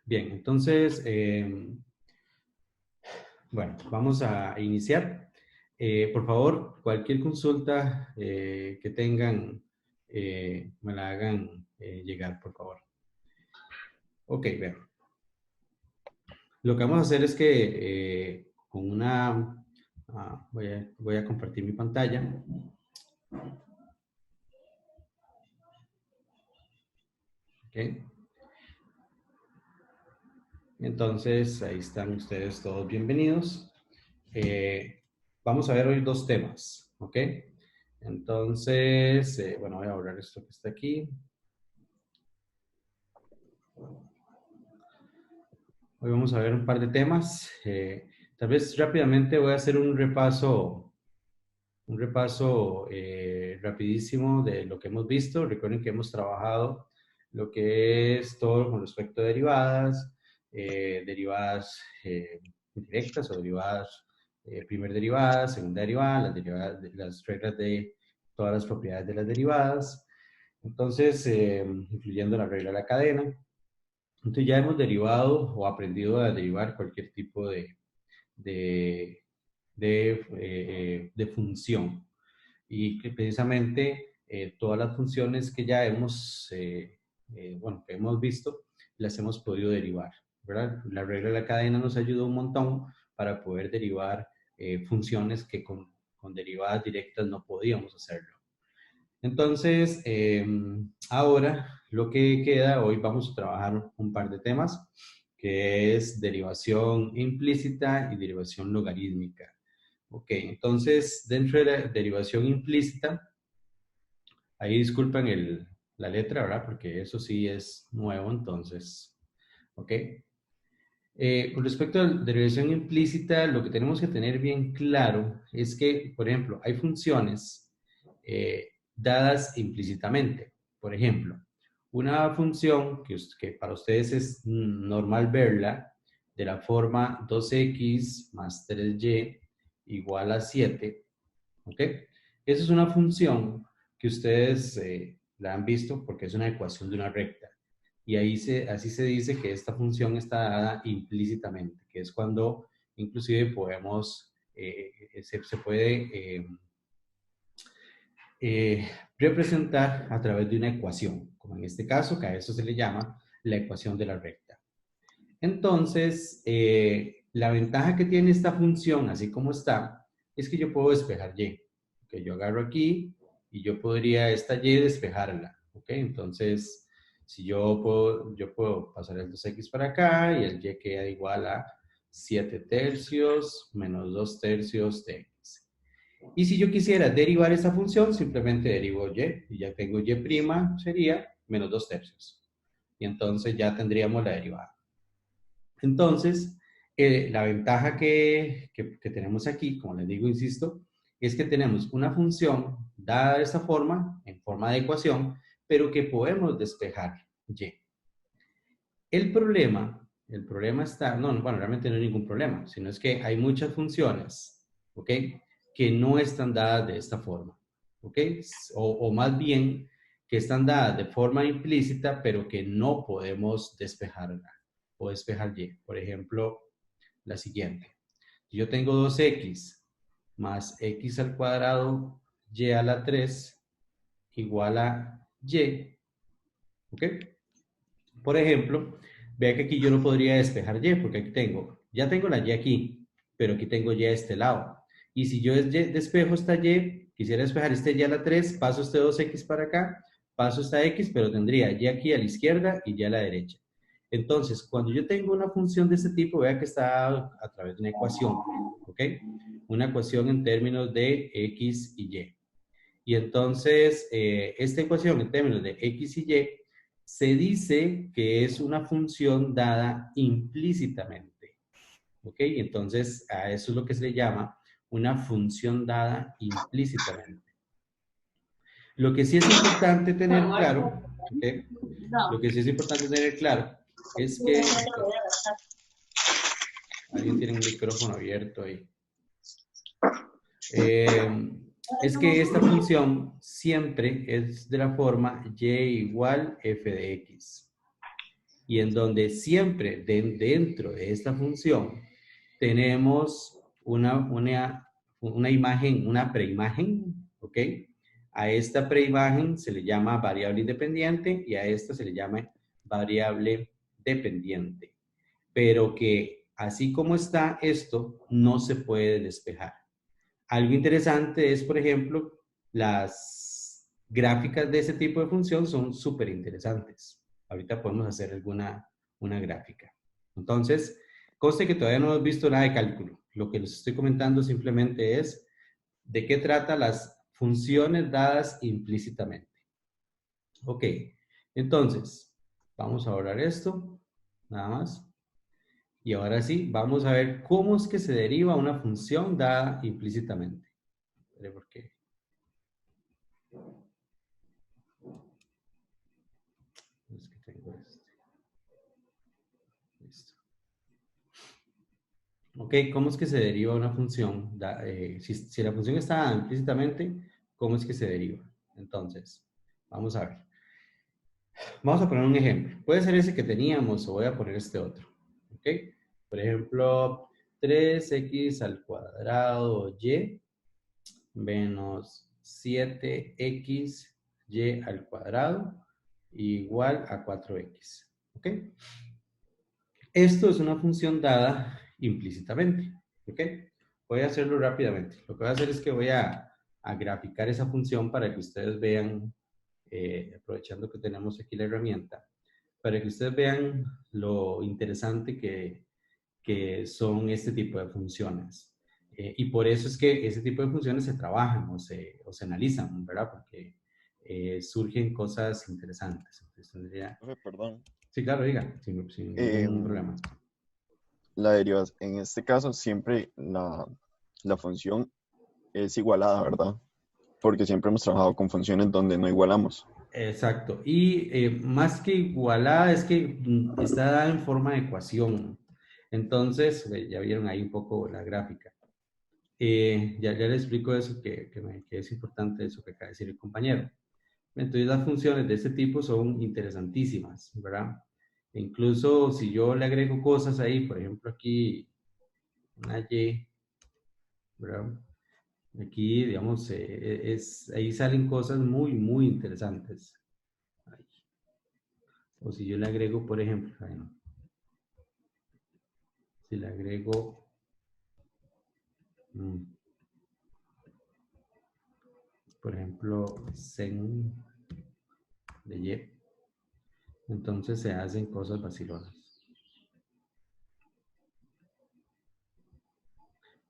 Bien, entonces, bueno, vamos a iniciar. Por favor, cualquier consulta que tengan, me la hagan llegar, por favor. Ok, bien. Lo que vamos a hacer es que con una... voy a compartir mi pantalla. Ok. Entonces, ahí están ustedes todos bienvenidos. Vamos a ver hoy dos temas, ¿ok? Entonces, bueno, voy a borrar esto que está aquí. Hoy vamos a ver un par de temas. Tal vez rápidamente voy a hacer un repaso rapidísimo de lo que hemos visto. Recuerden que hemos trabajado lo que es todo con respecto a derivadas, derivadas indirectas o derivadas, primer derivada, segunda derivada, las reglas de todas las propiedades de las derivadas. Entonces, incluyendo la regla de la cadena. Entonces ya hemos derivado o aprendido a derivar cualquier tipo de, de función. Y que precisamente todas las funciones que ya hemos, bueno, que hemos visto, las hemos podido derivar, ¿verdad? La regla de la cadena nos ayuda un montón para poder derivar funciones que con derivadas directas no podíamos hacerlo. Entonces, ahora lo que queda, hoy vamos a trabajar un par de temas, que es derivación implícita y derivación logarítmica. Ok, entonces, dentro de la derivación implícita, ahí disculpen la letra, ¿verdad? Porque eso sí es nuevo, entonces, ok. Con respecto a la derivación implícita, lo que tenemos que tener bien claro es que, por ejemplo, hay funciones dadas implícitamente. Por ejemplo, una función que para ustedes es normal verla de la forma 2x más 3y igual a 7, ¿ok? Esa es una función que ustedes la han visto porque es una ecuación de una recta. Y ahí así se dice que esta función está dada implícitamente, que es cuando inclusive podemos, se puede representar a través de una ecuación, como en este caso, que a eso se le llama la ecuación de la recta. Entonces, la ventaja que tiene esta función, así como está, es que yo puedo despejar y. Que yo agarro aquí y yo podría esta y despejarla. ¿Ok? Entonces, si yo puedo pasar el 2x para acá y el y queda igual a 7 tercios menos 2 tercios de x. Y si yo quisiera derivar esa función, simplemente derivo y ya tengo y' sería menos 2 tercios. Y entonces ya tendríamos la derivada. Entonces, la ventaja que tenemos aquí, como les digo, insisto, es que tenemos una función dada de esta forma, en forma de ecuación, pero que podemos despejar y. El problema está, no, bueno, realmente no hay ningún problema, sino es que hay muchas funciones, ¿ok? Que no están dadas de esta forma, ¿ok? O más bien, que están dadas de forma implícita, pero que no podemos despejarla o despejar y. Por ejemplo, la siguiente. Yo tengo 2x más x al cuadrado y a la 3 igual a y, ¿ok? Por ejemplo, vea que aquí yo no podría despejar y, porque aquí ya tengo la y aquí, pero aquí tengo y a este lado. Y si yo despejo esta y, quisiera despejar este y a la 3, paso este 2x para acá, paso esta x, pero tendría y aquí a la izquierda y y a la derecha. Entonces, cuando yo tengo una función de este tipo, vea que está a través de una ecuación, ¿ok? Una ecuación en términos de x y y. Y entonces, esta ecuación en términos de x y y se dice que es una función dada implícitamente. ¿Ok? Entonces, a eso es lo que se le llama una función dada implícitamente. Lo que sí es importante tener claro, ¿ok? Lo que sí es importante tener claro es que... Alguien tiene un micrófono abierto ahí. Es que esta función siempre es de la forma y igual f de x. y en donde siempre dentro de esta función tenemos una imagen, una preimagen, ¿ok? A esta preimagen se le llama variable independiente y a esta se le llama variable dependiente. Pero que así como está esto, no se puede despejar. Algo interesante es, por ejemplo, las gráficas de ese tipo de función son súper interesantes. Ahorita podemos hacer una gráfica. Entonces, conste que todavía no hemos visto nada de cálculo. Lo que les estoy comentando simplemente es de qué trata las funciones dadas implícitamente. Ok, entonces, vamos a borrar esto, nada más. Y ahora sí, vamos a ver cómo es que se deriva una función dada implícitamente. ¿Por qué? Es que tengo este. Listo. Ok, ¿cómo es que se deriva una función? Si la función está dada implícitamente, ¿cómo es que se deriva? Entonces, vamos a ver. Vamos a poner un ejemplo. Puede ser ese que teníamos o voy a poner este otro. Ok, por ejemplo, 3x al cuadrado y menos 7xy al cuadrado igual a 4x. ¿Ok? Esto es una función dada implícitamente. ¿Ok? Voy a hacerlo rápidamente. Lo que voy a hacer es que voy a graficar esa función para que ustedes vean, aprovechando que tenemos aquí la herramienta, para que ustedes vean lo interesante que son este tipo de funciones. Y por eso es que ese tipo de funciones se trabajan o se analizan, ¿verdad? Porque surgen cosas interesantes. Entonces, Profe, perdón. sí, claro, diga, sin ningún Em, problema. la derivación, en este caso, siempre la función es igualada, ¿verdad? Porque siempre hemos trabajado con funciones donde no igualamos. Exacto. Y más que igualada, es que está dada en forma de ecuación. Entonces, ya vieron ahí un poco la gráfica. Ya le explico eso que es importante, eso que acaba de decir el compañero. Entonces, las funciones de este tipo son interesantísimas, ¿verdad? E incluso si yo le agrego cosas ahí, por ejemplo, aquí una y, ¿verdad? Aquí, digamos, ahí salen cosas muy, muy interesantes. Ahí. O si yo le agrego, por ejemplo, ahí no. Si le agrego, mm, por ejemplo, sen de y, entonces se hacen cosas vacilonas.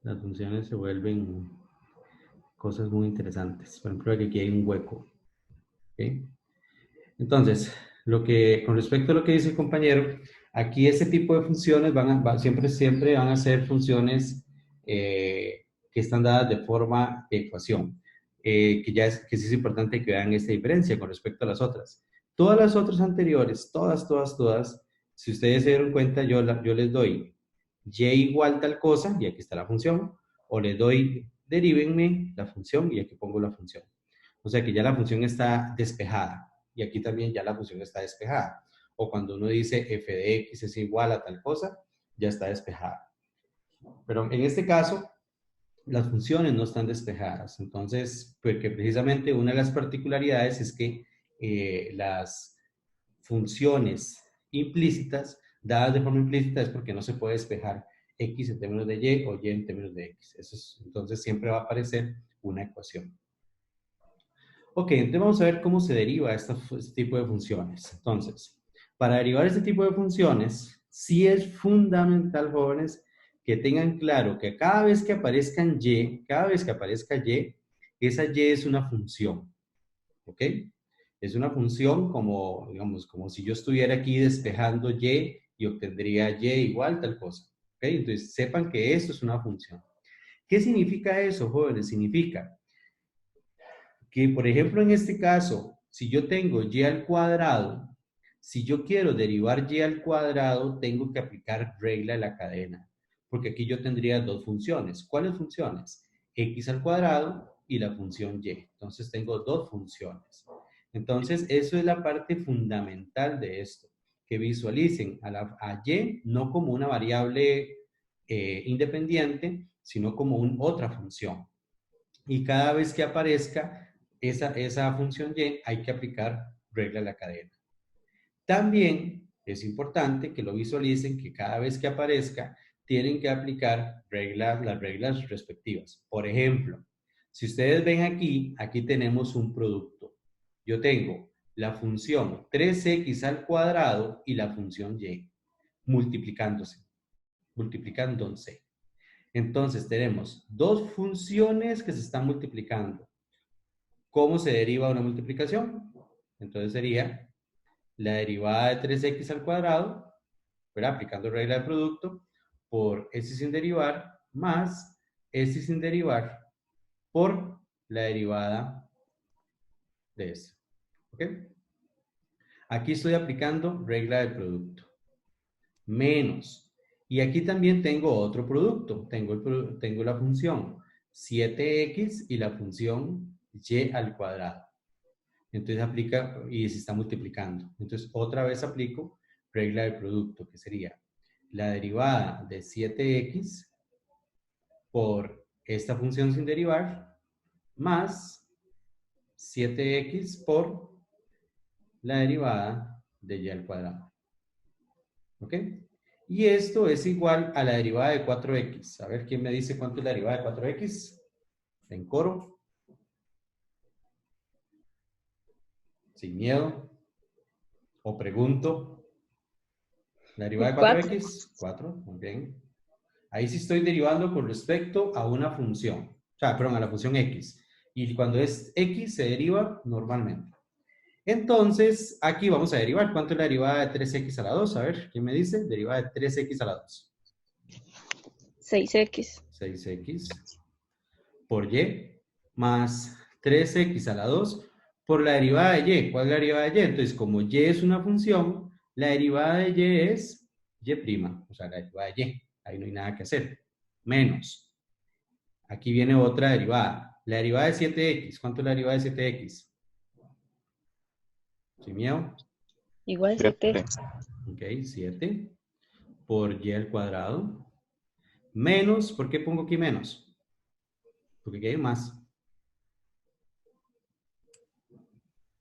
Las funciones se vuelven cosas muy interesantes. Por ejemplo, aquí hay un hueco. ¿Okay? Entonces, con respecto a lo que dice el compañero, aquí este tipo de funciones siempre van a ser funciones que están dadas de forma de ecuación, que sí es importante que vean esta diferencia con respecto a las otras. Todas las otras anteriores, todas, si ustedes se dieron cuenta, yo les doy y igual tal cosa, y aquí está la función, o les doy derivenme la función, y aquí pongo la función. O sea que ya la función está despejada y aquí también ya la función está despejada. O cuando uno dice f de x es igual a tal cosa, ya está despejada. Pero en este caso, las funciones no están despejadas. Entonces, porque precisamente una de las particularidades es que las funciones implícitas, dadas de forma implícita, es porque no se puede despejar x en términos de y o y en términos de x. Entonces, siempre va a aparecer una ecuación. Ok, entonces vamos a ver cómo se deriva este tipo de funciones. Entonces, para derivar este tipo de funciones, sí es fundamental, jóvenes, que tengan claro que cada vez que aparezcan y, cada vez que aparezca y, esa y es una función. ¿Ok? Es una función como, digamos, como si yo estuviera aquí despejando y obtendría y igual tal cosa. ¿Ok? Entonces, sepan que esto es una función. ¿Qué significa eso, jóvenes? Significa que, por ejemplo, en este caso, si yo tengo y al cuadrado, si yo quiero derivar y al cuadrado, tengo que aplicar regla de la cadena, porque aquí yo tendría dos funciones. ¿Cuáles funciones? X al cuadrado y la función y. Entonces tengo dos funciones. Entonces, eso es la parte fundamental de esto. que visualicen a y no como una variable independiente, sino como otra función. Y cada vez que aparezca esa función y, hay que aplicar regla de la cadena. También es importante que lo visualicen, que cada vez que aparezca tienen que aplicar las reglas respectivas. Por ejemplo, si ustedes ven aquí tenemos un producto. Yo tengo la función 3x al cuadrado y la función y multiplicándose. Entonces tenemos dos funciones que se están multiplicando. ¿Cómo se deriva una multiplicación? Entonces sería la derivada de 3x al cuadrado, ¿verdad? Aplicando regla de producto, por s sin derivar, más s sin derivar, por la derivada de s. ¿Ok? Aquí estoy aplicando regla de producto. Menos. Y aquí también tengo otro producto. Tengo la función 7x y la función y al cuadrado. Entonces aplica y se está multiplicando. Entonces otra vez aplico regla del producto, que sería la derivada de 7x por esta función sin derivar, más 7x por la derivada de y al cuadrado. ¿Ok? Y esto es igual a la derivada de 4x. A ver, ¿quién me dice cuánto es la derivada de 4x? En coro. Sin miedo. O pregunto. La derivada de 4x, 4, muy bien. Ahí sí estoy derivando con respecto a una función. O sea, perdón, a la función x. Y cuando es x se deriva normalmente. Entonces, aquí vamos a derivar. ¿Cuánto es la derivada de 3x a la 2? A ver, ¿quién me dice? Derivada de 3x a la 2. 6x. 6x por y más 3x a la 2 por la derivada de y. ¿Cuál es la derivada de y? Entonces, como y es una función, la derivada de y es y', o sea, la derivada de y. Ahí no hay nada que hacer. Menos. Aquí viene otra derivada. La derivada de 7x. ¿Cuánto es la derivada de 7x? ¿Sin miedo? Igual 7. Ok, 7 por y al cuadrado. Menos, ¿por qué pongo aquí menos? Porque aquí hay más.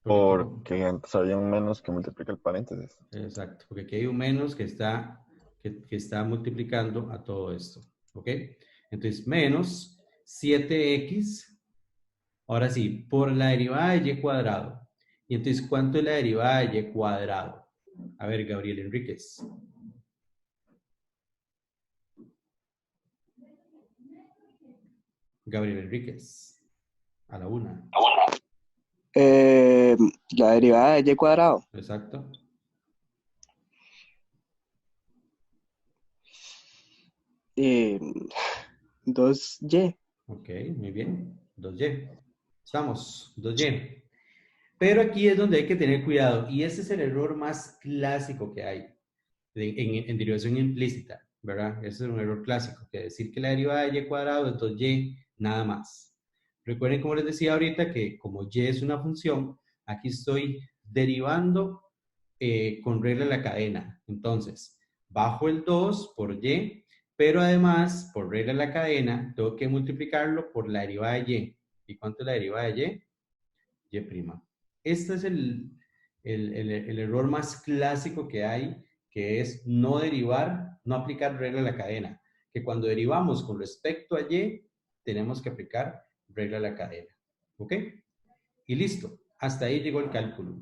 Porque antes había un menos que multiplica el paréntesis. Exacto, porque aquí hay un menos que está multiplicando a todo esto. ¿Ok? Entonces, menos 7x, ahora sí, por la derivada de y cuadrado. Y entonces, ¿cuánto es la derivada de y cuadrado? A ver, Gabriel Enríquez. Gabriel Enríquez. A la una. La derivada de y cuadrado. Exacto. Eh, 2y. Ok, muy bien. 2y. Estamos, 2y. Pero aquí es donde hay que tener cuidado. Y ese es el error más clásico que hay en derivación implícita, ¿verdad? Ese es un error clásico, que decir que la derivada de y cuadrado es 2y, nada más. Recuerden, como les decía ahorita, que como y es una función, aquí estoy derivando con regla de la cadena. Entonces, bajo el 2 por y, pero además, por regla de la cadena, tengo que multiplicarlo por la derivada de y. ¿Y cuánto es la derivada de y? Y'. Este es el error más clásico que hay, que es no derivar, no aplicar regla de la cadena. Que cuando derivamos con respecto a y, tenemos que aplicar regla de la cadena. ¿Ok? Y listo. Hasta ahí llegó el cálculo.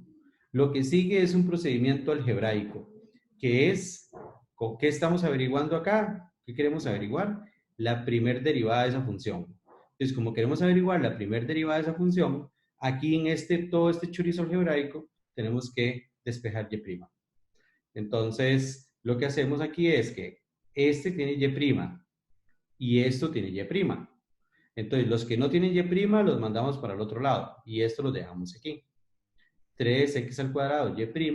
Lo que sigue es un procedimiento algebraico, que es, ¿con qué estamos averiguando acá? ¿Qué queremos averiguar? La primer derivada de esa función. Entonces, como queremos averiguar la primer derivada de esa función, aquí en todo este chorizo algebraico, tenemos que despejar y'. Entonces, lo que hacemos aquí es que este tiene y' y esto tiene y'. Entonces, los que no tienen y' los mandamos para el otro lado y esto lo dejamos aquí. 3x al cuadrado y'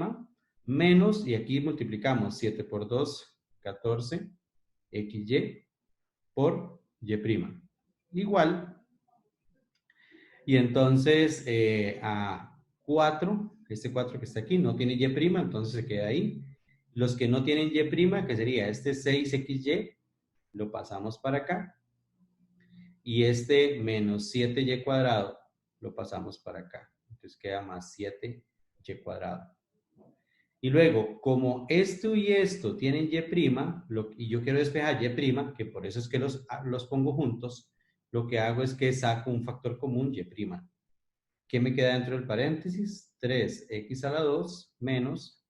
menos, y aquí multiplicamos 7 por 2, 14, xy por y'. Igual. Y entonces a 4, este 4 que está aquí, no tiene y', entonces se queda ahí. Los que no tienen y', que sería este 6xy, lo pasamos para acá. Y este menos 7y cuadrado lo pasamos para acá. Entonces queda más 7y cuadrado. Y luego, como esto y esto tienen y yo quiero despejar y', que por eso es que los pongo juntos, lo que hago es que saco un factor común y'. ¿Qué me queda dentro del paréntesis? 3x a la 2 menos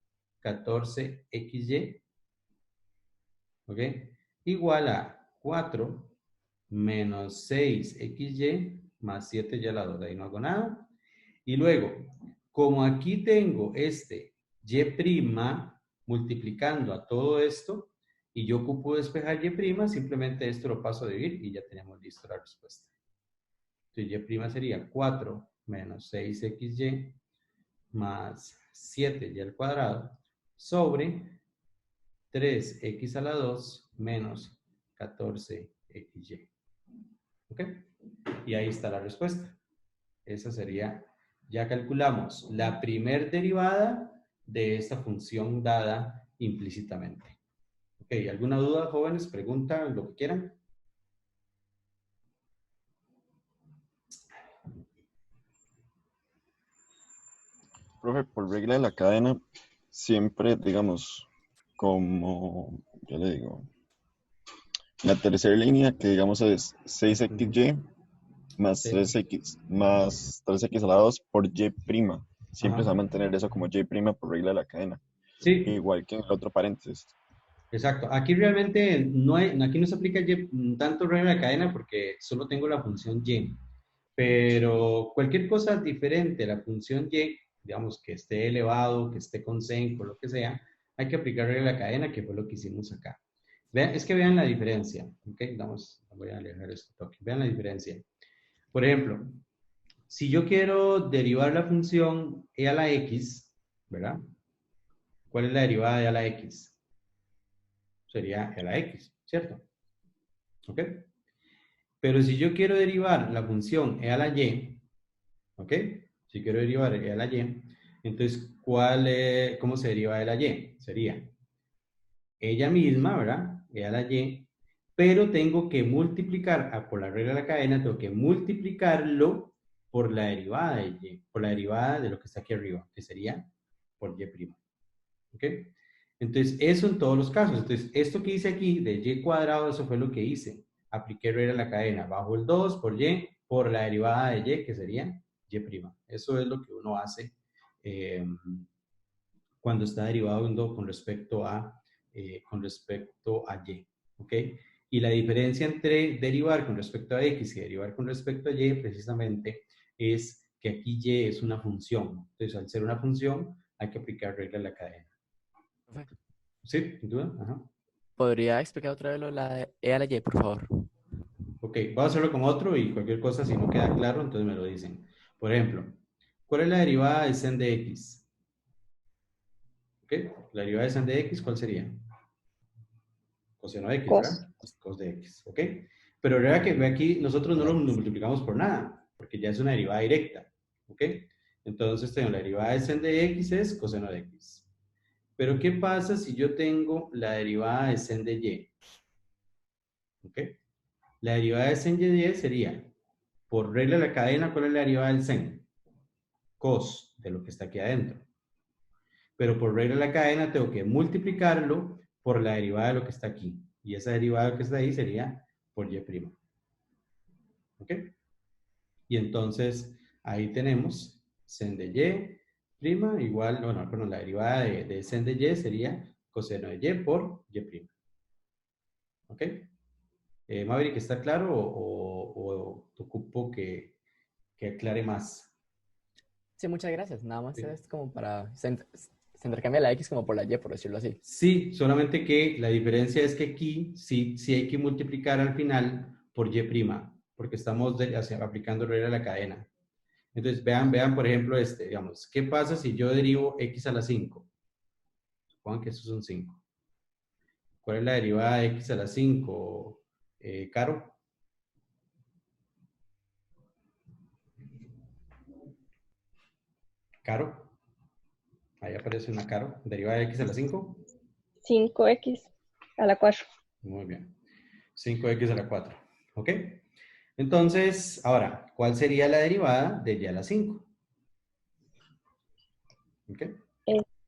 14xy, ¿ok? Igual a 4 menos 6xy más 7y a la 2. De ahí no hago nada. Y luego, como aquí tengo este y' multiplicando a todo esto, y yo ocupo despejar y', simplemente esto lo paso a dividir y ya tenemos listo la respuesta. Entonces y' sería 4 menos 6xy más 7y al cuadrado sobre 3x a la 2 menos 14xy. ¿Ok? Y ahí está la respuesta. Esa sería, ya calculamos la primer derivada de esta función dada implícitamente. Ok, ¿alguna duda, jóvenes? Pregunta, lo que quieran. Profe, por regla de la cadena, siempre, digamos, como, yo le digo, la tercera línea, que digamos es 6xy más Sí. 3x a la 2 por y'. Siempre se va a Ajá. mantener eso como y' por regla de la cadena. Sí, Igual que en el otro paréntesis. exacto. Aquí realmente aquí no se aplica tanto regla de cadena porque solo tengo la función y. Pero cualquier cosa diferente a la función y, digamos que esté elevado, que esté con senco, lo que sea, hay que aplicar regla de cadena, que fue lo que hicimos acá. Vean, es que vean la diferencia. ¿Ok? Voy a alejar esto toque. Vean la diferencia. Por ejemplo, si yo quiero derivar la función e a la x, ¿verdad? ¿Cuál es la derivada de e a la x? Sería e a la x, ¿cierto? ¿Ok? Pero si yo quiero derivar la función e a la y, ¿ok? Si quiero derivar e a la y, entonces, ¿cómo se deriva de la y? Sería ella misma, ¿verdad? E a la y, pero tengo que multiplicar, por la regla de la cadena, tengo que multiplicarlo por la derivada de y, por la derivada de lo que está aquí arriba, que sería por y'. ¿Ok? Entonces, eso en todos los casos. Entonces, esto que hice aquí de y cuadrado, eso fue lo que hice. Apliqué regla de la cadena, bajo el 2 por y, por la derivada de y, que sería y'. Eso es lo que uno hace eh, cuando está derivado con respecto a y. ¿Ok? Y la diferencia entre derivar con respecto a x y derivar con respecto a y, precisamente, es que aquí y es una función. Entonces, al ser una función, hay que aplicar regla de la cadena. Profe, Sí, sin duda. Ajá. ¿podría explicar otra vez lo de la E a la Y, por favor? Ok, voy a hacerlo con otro y cualquier cosa, si no queda claro, entonces me lo dicen. Por ejemplo, ¿cuál es la derivada de sen de x? Ok, la derivada de sen de x, ¿cuál sería? Coseno de x, Cos. ¿verdad? Cos de x, ¿ok? Pero vea que ve aquí, nosotros no lo multiplicamos por nada, porque ya es una derivada directa, ¿ok? Entonces tengo la derivada de sen de x es coseno de x. Pero ¿qué pasa si yo tengo la derivada de sen de y? ¿Ok? La derivada de sen de y sería, por regla de la cadena, ¿cuál es la derivada del sen? Cos de lo que está aquí adentro. Pero por regla de la cadena tengo que multiplicarlo por la derivada de lo que está aquí. Y esa derivada que está ahí sería por y'. ¿Ok? Y entonces ahí tenemos sen de y igual, bueno, perdón, la derivada de sen de y sería coseno de y por y'. ¿Ok? Maverick, ¿está claro o te ocupo que aclare más? Sí, muchas gracias. Nada más Sí. es como para... Se intercambia la X como por la Y, por decirlo así. Sí, solamente que la diferencia es que aquí sí hay que multiplicar al final por y', porque estamos aplicando regla de la cadena. Entonces, vean, por ejemplo, digamos, ¿qué pasa si yo derivo x a la 5? Supongan que eso es un 5. ¿Cuál es la derivada de x a la 5, Caro? Caro, ahí aparece una Caro. ¿Derivada de x a la 5? 5x a la 4. Muy bien. 5x a la 4. ¿Ok? Entonces, ahora, ¿cuál sería la derivada de y a la 5? ¿Ok?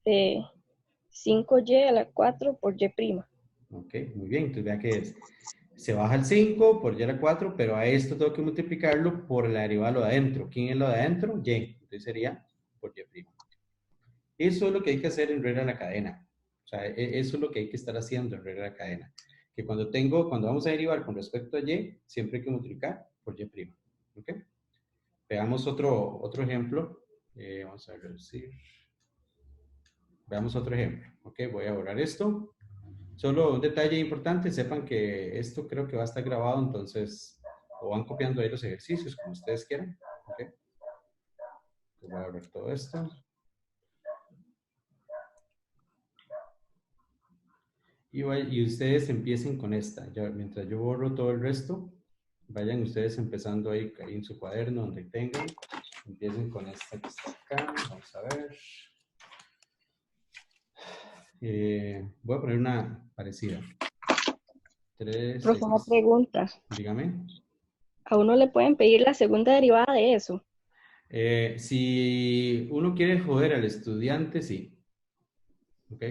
5y a la 4 por y prima. Ok, muy bien. Entonces, vea que es. Se baja el 5 por y a la 4, pero a esto tengo que multiplicarlo por la derivada de lo de adentro. ¿Quién es lo de adentro? Y. Entonces sería por y prima. Eso es lo que hay que hacer en regla de la cadena. O sea, eso es lo que hay que estar haciendo en regla de la cadena. Que cuando vamos a derivar con respecto a y, siempre hay que multiplicar por y prima. ¿Ok? Veamos otro ejemplo. Vamos a reducir. Veamos otro ejemplo. Ok, voy a borrar esto. Solo un detalle importante, sepan que esto creo que va a estar grabado, entonces, o van copiando ahí los ejercicios como ustedes quieran. Ok, voy a borrar todo esto. Y ustedes empiecen con esta. Ya, mientras yo borro todo el resto, vayan ustedes empezando ahí en su cuaderno donde tengan. Empiecen con esta que está acá. Vamos a ver. Voy a poner una parecida. 3, Profe, una pregunta. dígame. ¿A uno le pueden pedir la segunda derivada de eso? Si uno quiere joder al estudiante, sí. ¿Ok?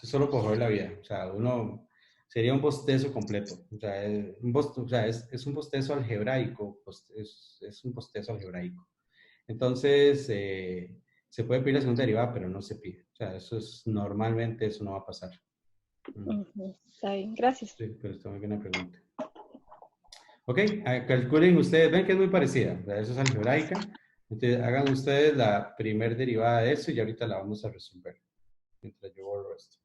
Es solo por joder la vida. O sea, uno sería un bostezo completo. O sea, es un bostezo algebraico. Es un bostezo algebraico. Entonces, se puede pedir la segunda derivada, pero no se pide. O sea, normalmente eso no va a pasar. Está bien, gracias. Sí, pero está muy bien la pregunta. Ok, calculen ustedes, ven que es muy parecida. O sea, eso es algebraica. Entonces, hagan ustedes la primer derivada de eso y ahorita la vamos a resolver. Mientras yo borro esto.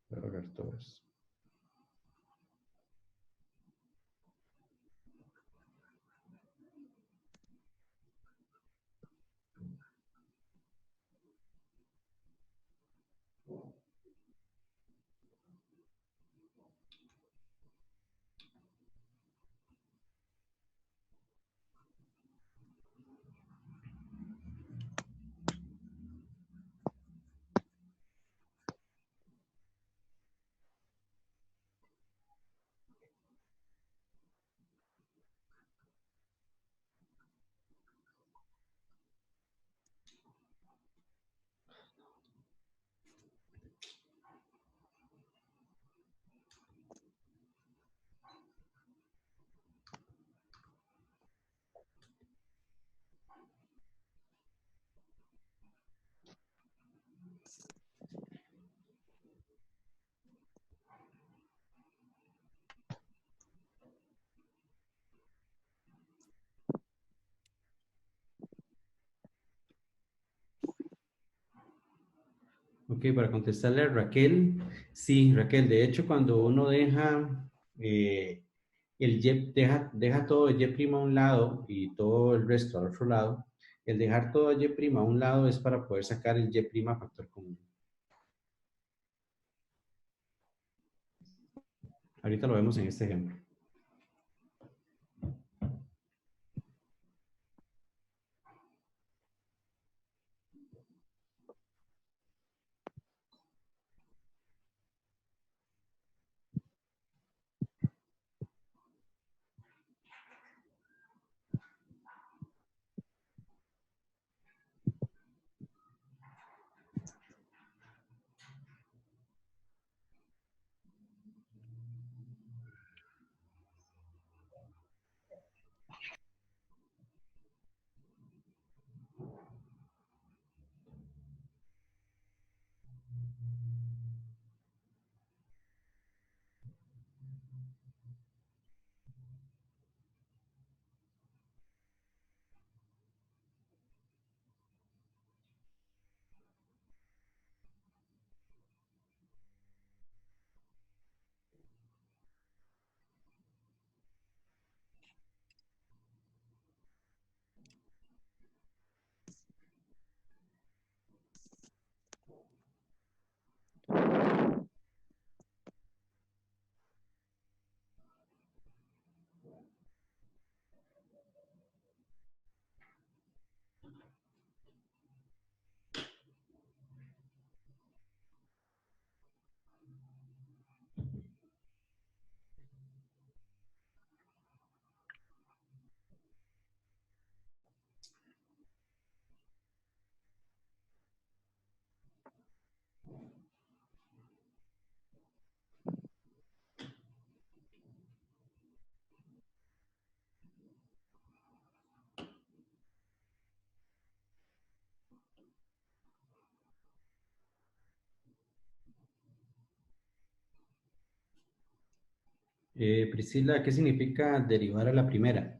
Voy a borrar todo esto. Ok, para contestarle a Raquel, sí, Raquel, de hecho cuando uno deja el y, deja todo el y' a un lado y todo el resto al otro lado, el dejar todo y' a un lado es para poder sacar el y' factor común. Ahorita lo vemos en este ejemplo. Priscila, ¿qué significa derivar a la primera?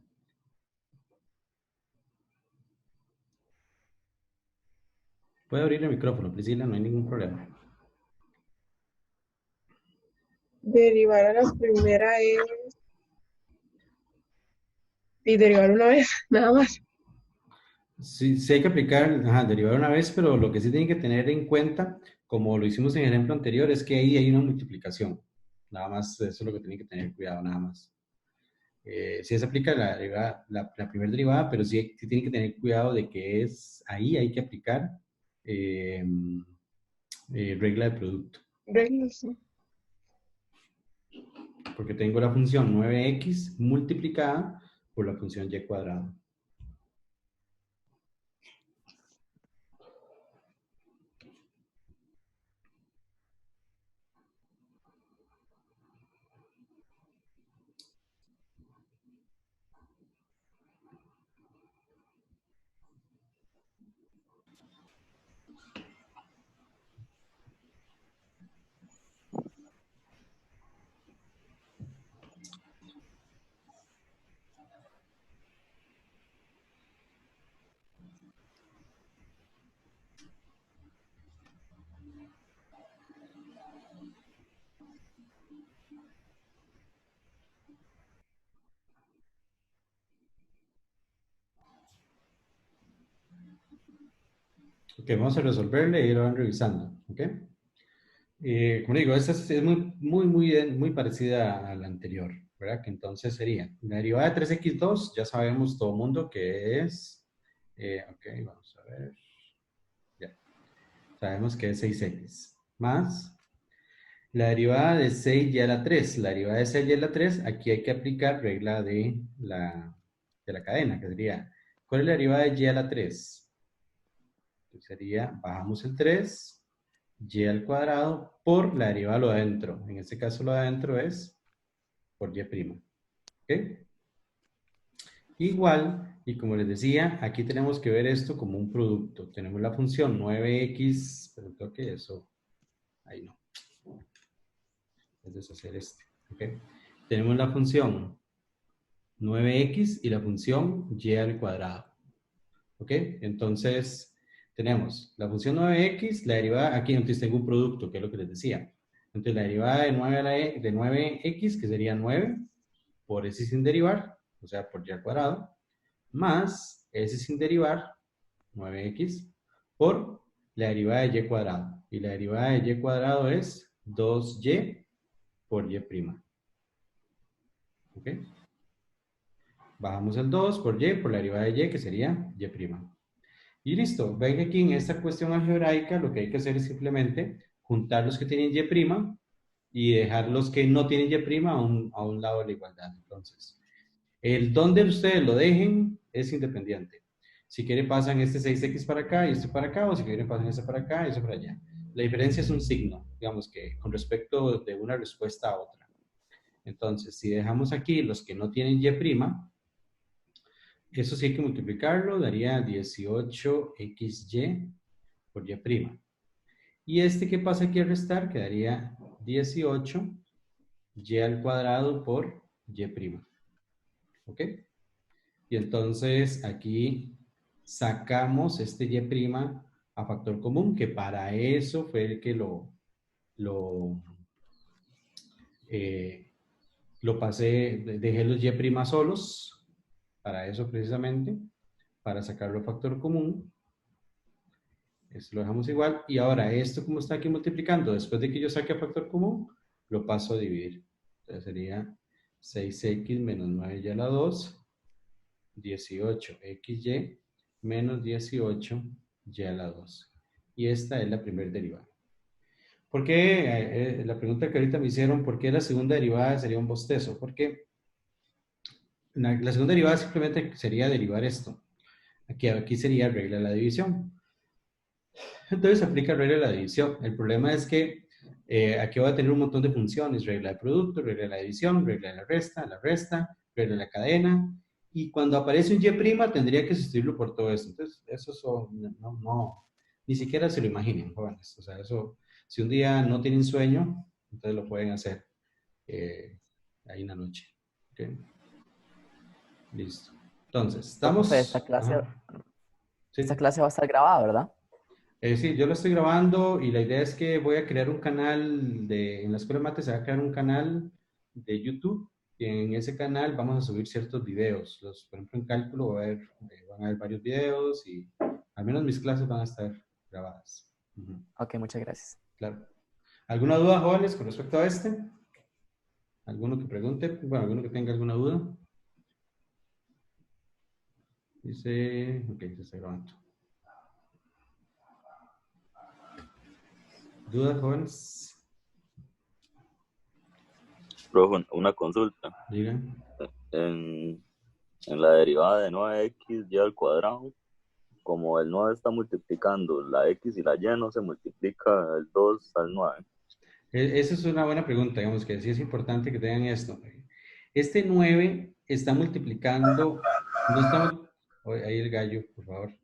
Puede abrir el micrófono, Priscila, no hay ningún problema. Derivar a la primera es... Y derivar una vez, nada más. Sí, sí hay que aplicar, ajá, derivar una vez, pero lo que sí tienen que tener en cuenta, como lo hicimos en el ejemplo anterior, es que ahí hay una multiplicación. Nada más, eso es lo que tienen que tener cuidado, nada más. Sí se aplica la primera derivada, pero sí tienen que tener cuidado de que es ahí hay que aplicar eh, regla de producto. Reglas, ¿no? Porque tengo la función 9x multiplicada por la función y cuadrado. Ok, vamos a resolverle y lo van revisando. ¿Ok? Como digo, esta es muy parecida a la anterior, ¿verdad? Que entonces sería la derivada de 3x2, ya sabemos todo mundo que es, ok, vamos a ver, ya, sabemos que es 6x, más la derivada de 6y a la 3. La derivada de 6y a la 3, aquí hay que aplicar regla de la cadena, que sería, ¿cuál es la derivada de y a la 3? Que sería, bajamos el 3, y al cuadrado por la derivada de lo de adentro. En este caso lo de adentro es por y prima. ¿Ok? Igual, y como les decía, aquí tenemos que ver esto como un producto. Tenemos la función 9x, pero creo que eso, ahí no. Es deshacer este. ¿Ok? Tenemos la función 9x y la función y al cuadrado. ¿Ok? Entonces, tenemos la función 9x, la derivada, aquí entonces tengo un producto, que es lo que les decía. Entonces, la derivada de 9 a la de 9x, que sería 9, por s sin derivar, o sea, por y al cuadrado, más s sin derivar, 9x, por la derivada de y cuadrado. Y la derivada de y cuadrado es 2y por y prima. ¿Ok? Bajamos el 2 por y, por la derivada de y, que sería y prima. Y listo. Ven que aquí en esta cuestión algebraica lo que hay que hacer es simplemente juntar los que tienen y' y dejar los que no tienen y' a un lado de la igualdad. Entonces, el donde ustedes lo dejen es independiente. Si quieren pasan este 6x para acá y este para acá, o si quieren pasan este para acá y este para allá. La diferencia es un signo, digamos que con respecto de una respuesta a otra. Entonces, si dejamos aquí los que no tienen y', eso sí hay que multiplicarlo, daría 18xy por y'. Y este que pasa aquí a restar quedaría 18y al cuadrado por y'. ¿Ok? Y entonces aquí sacamos este y' a factor común, que para eso fue el que lo, eh, lo pasé, dejé los y' solos, para eso precisamente, para sacarlo a factor común. Esto lo dejamos igual. Y ahora, esto como está aquí multiplicando, después de que yo saque a factor común, lo paso a dividir. Entonces sería 6x menos 9y a la 2, 18xy menos 18y a la 2. Y esta es la primera derivada. ¿Por qué? La pregunta que ahorita me hicieron, ¿por qué la segunda derivada sería un bostezo? Porque la segunda derivada simplemente sería derivar esto. Aquí sería regla de la división. Entonces se aplica regla de la división. El problema es que aquí voy a tener un montón de funciones, regla de producto, regla de la división, regla de la resta, regla de la cadena, y cuando aparece un y' tendría que sustituirlo por todo eso. Entonces, eso ni siquiera se lo imaginen, jóvenes. O sea, eso, si un día no tienen sueño, entonces lo pueden hacer. ahí en la noche. ¿Okay? Listo. Entonces, Profe, estamos... Ajá. Sí. esta clase va a estar grabada, ¿verdad? Sí, yo lo estoy grabando y la idea es que voy a crear un canal en la Escuela de Mate se va a crear un canal de YouTube y en ese canal vamos a subir ciertos videos. Por ejemplo, en cálculo van a haber varios videos y al menos mis clases van a estar grabadas. Ujú, Ok, muchas gracias. claro. ¿Alguna duda, jóvenes, con respecto a este? ¿Alguno que pregunte? Bueno, alguno que tenga alguna duda. Dice, ok, se está grabando. ¿Dudas, jóvenes? Profe, una consulta. Digan. En, en la derivada de 9x y al cuadrado, como el 9 está multiplicando la x y la y, no se multiplica el 2 al 9. Esa es una buena pregunta, digamos que sí es importante que tengan esto. Este 9 está multiplicando, no estamos, ahí el gallo, por favor.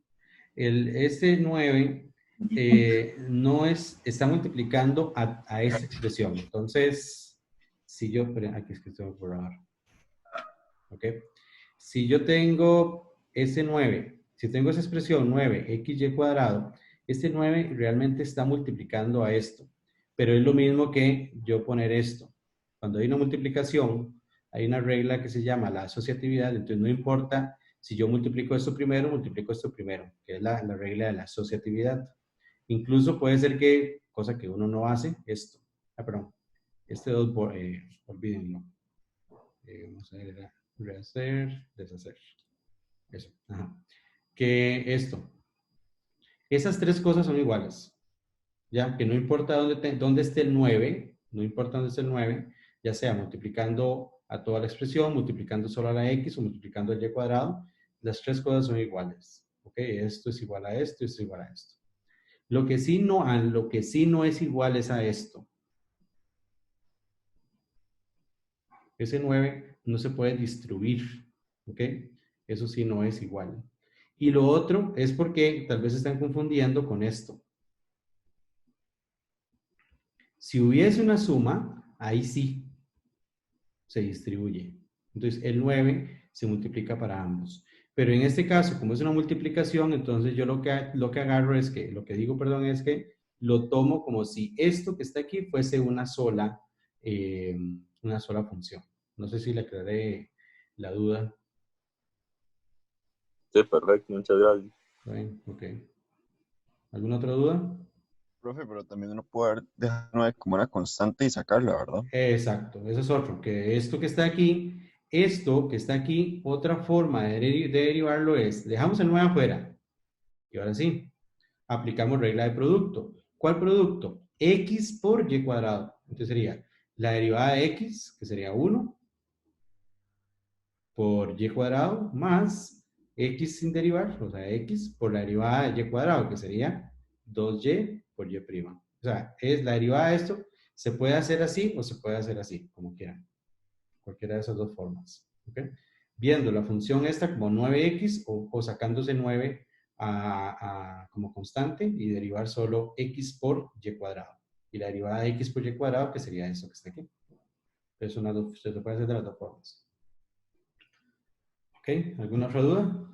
Este 9 no está multiplicando a esta expresión. Entonces, si yo, aquí es que estoy por ahora. ¿Ok? Si yo tengo ese 9, si tengo esa expresión 9xy cuadrado, este 9 realmente está multiplicando a esto, pero es lo mismo que yo poner esto. Cuando hay una multiplicación, hay una regla que se llama la asociatividad, entonces no importa si yo multiplico esto primero, que es la regla de la asociatividad. Incluso puede ser que, cosa que uno no hace, esto. Perdón, este 2, olvídenlo. Vamos a ver, rehacer, deshacer. Eso. Ajá. Que esto. Esas tres cosas son iguales. Ya que no importa dónde esté el 9, no importa dónde esté el 9, ya sea multiplicando a toda la expresión, multiplicando solo a la x o multiplicando el y cuadrado, las tres cosas son iguales. ¿Ok? Esto es igual a esto, esto es igual a esto. Lo que sí no es igual es a esto. Ese 9 no se puede distribuir, ¿ok? Eso sí no es igual. Y lo otro es porque tal vez están confundiendo con esto. Si hubiese una suma, ahí sí se distribuye. Entonces, el 9 se multiplica para ambos. Pero en este caso, como es una multiplicación, entonces yo lo que agarro es que, lo que digo, perdón, es que lo tomo como si esto que está aquí fuese una sola función. No sé si le aclaré la duda. Sí, perfecto, muchas gracias. Bien, ok. ¿Alguna otra duda? Profe, pero también uno puede dejar 9 como una constante y sacarla, ¿verdad? Exacto, eso es otro, que esto que está aquí, otra forma de derivarlo es, dejamos el 9 afuera, y ahora sí, aplicamos regla de producto. ¿Cuál producto? X por y cuadrado. Entonces sería la derivada de x, que sería 1, por y cuadrado, más x sin derivar, o sea, x por la derivada de y cuadrado, que sería 2y por y prima. O sea, es la derivada de esto, se puede hacer así o se puede hacer así, como quieran. Cualquiera de esas dos formas. ¿Okay? Viendo la función esta como 9x o sacándose 9 como constante y derivar solo x por y cuadrado. Y la derivada de x por y cuadrado, que sería eso que está aquí. Entonces, se puede hacer de las dos formas. ¿Ok? ¿Alguna otra duda?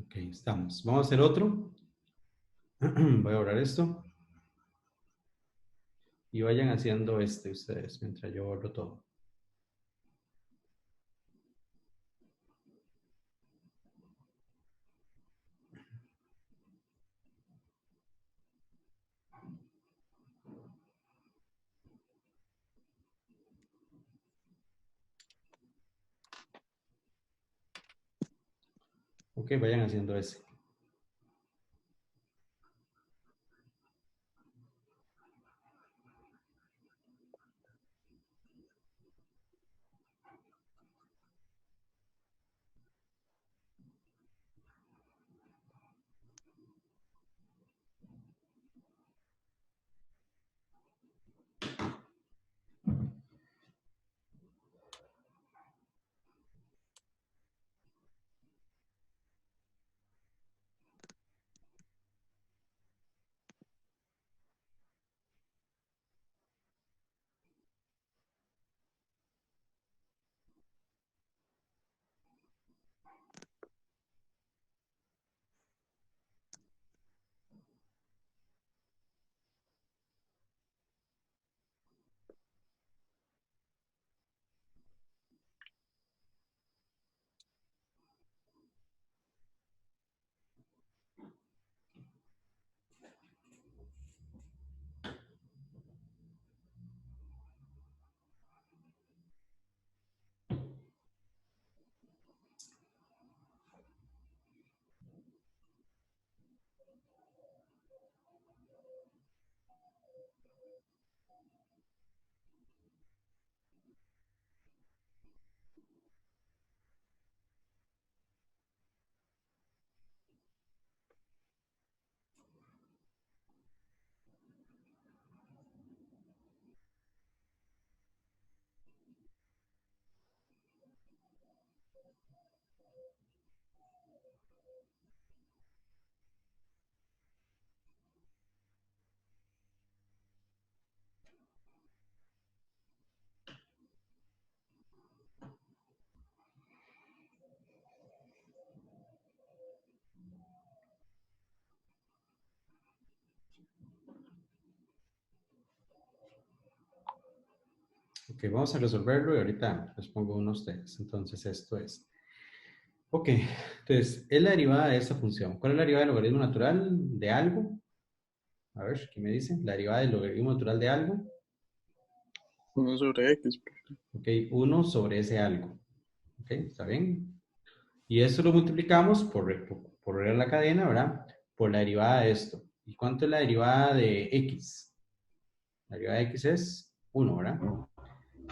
Ok, estamos. Vamos a hacer otro. Voy a borrar esto. Y vayan haciendo ustedes mientras yo borro todo. Ok, vayan haciendo ese. Ok, vamos a resolverlo y ahorita les pongo unos ustedes. Entonces, esto es. Ok, entonces, es la derivada de esta función. ¿Cuál es la derivada del logaritmo natural de algo? A ver, ¿qué me dicen? La derivada del logaritmo natural de algo. 1 sobre X. Ok, 1 sobre ese algo. Ok, ¿está bien? Y esto lo multiplicamos por regla de la cadena, ¿verdad? Por la derivada de esto. ¿Y cuánto es la derivada de X? La derivada de X es 1, ¿verdad?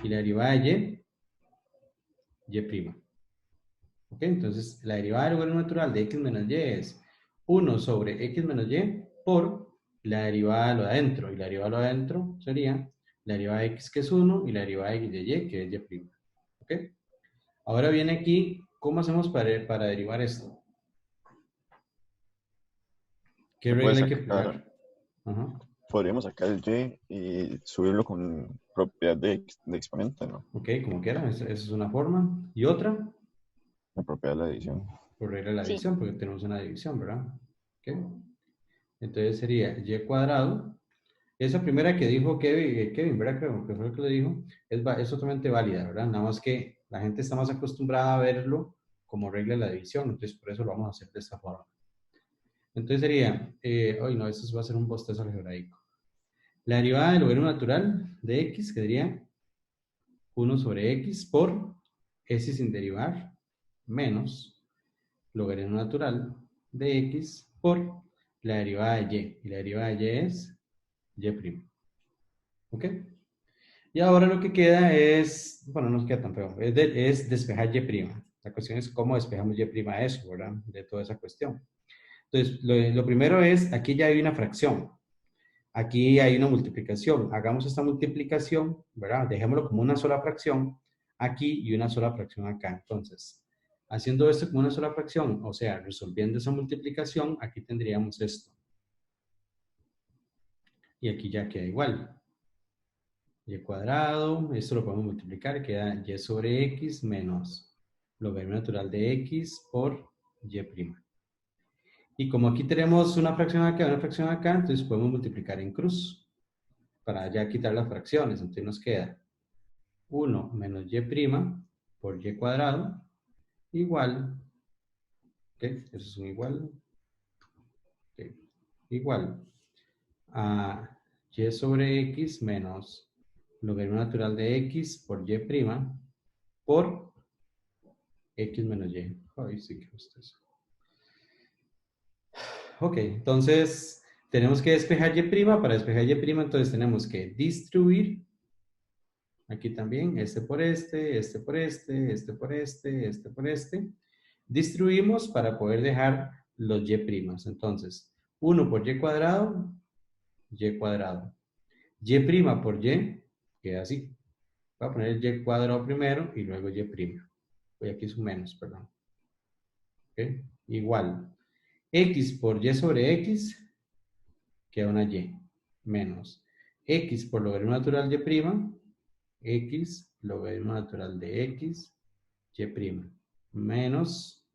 Y la derivada de Y'. ¿Ok? Entonces, la derivada del logaritmo natural de X menos Y es 1 sobre X menos Y por la derivada de lo de adentro. Y la derivada de lo de adentro sería la derivada de X, que es 1, y la derivada de Y, que es Y'. ¿Ok? Ahora viene aquí, ¿cómo hacemos para derivar esto? ¿Qué Se puede regla hay que sacar, aplicar? Ajá. podríamos sacar el y y subirlo con propiedad de exponente, ¿no? Ok, como quiera, esa es una forma. ¿Y otra? La propiedad de la división. Por regla de la Sí. división, porque tenemos una división, ¿verdad? Ok. Entonces sería y cuadrado. Esa primera que dijo Kevin, ¿verdad? Creo que fue el que lo dijo, es totalmente válida, ¿verdad? Nada más que la gente está más acostumbrada a verlo como regla de la división, entonces por eso lo vamos a hacer de esta forma. Entonces sería, hoy no, esto va a ser un bostezo algebraico. La derivada del logaritmo natural de x quedaría 1 sobre x por s sin derivar menos logaritmo natural de x por la derivada de y. Y la derivada de y es y'. ¿Ok? Y ahora lo que queda es, bueno, no nos queda tan feo, es despejar y'. La cuestión es cómo despejamos y' de eso, ¿verdad? De toda esa cuestión. Entonces, lo primero es, aquí ya hay una fracción. Aquí hay una multiplicación. Hagamos esta multiplicación, ¿verdad? Dejémoslo como una sola fracción aquí y una sola fracción acá. Entonces, haciendo esto como una sola fracción, o sea, resolviendo esa multiplicación, aquí tendríamos esto. Y aquí ya queda igual. Y cuadrado, esto lo podemos multiplicar, queda y sobre x menos logaritmo natural de x por y'. Y como aquí tenemos una fracción acá y una fracción acá, entonces podemos multiplicar en cruz para ya quitar las fracciones. Entonces nos queda 1 menos y' por y cuadrado igual, ¿ok? Eso es un igual, ¿ok? Igual a y sobre x menos logaritmo natural de x por y' por x menos y. Ay, sí que gusta eso. Ok, entonces tenemos que despejar y'. Para despejar y', entonces tenemos que distribuir. Aquí también, este por este, este por este, este por este, este por este. Distribuimos para poder dejar los y'. Entonces, 1 por y cuadrado, y cuadrado. Y' por y, queda así. Voy a poner el y cuadrado primero y luego y'. Voy aquí es un menos, perdón. ¿Ok? Igual. X por y sobre x, queda una y. Menos. X por logaritmo natural y', x logaritmo natural de x, y'. Menos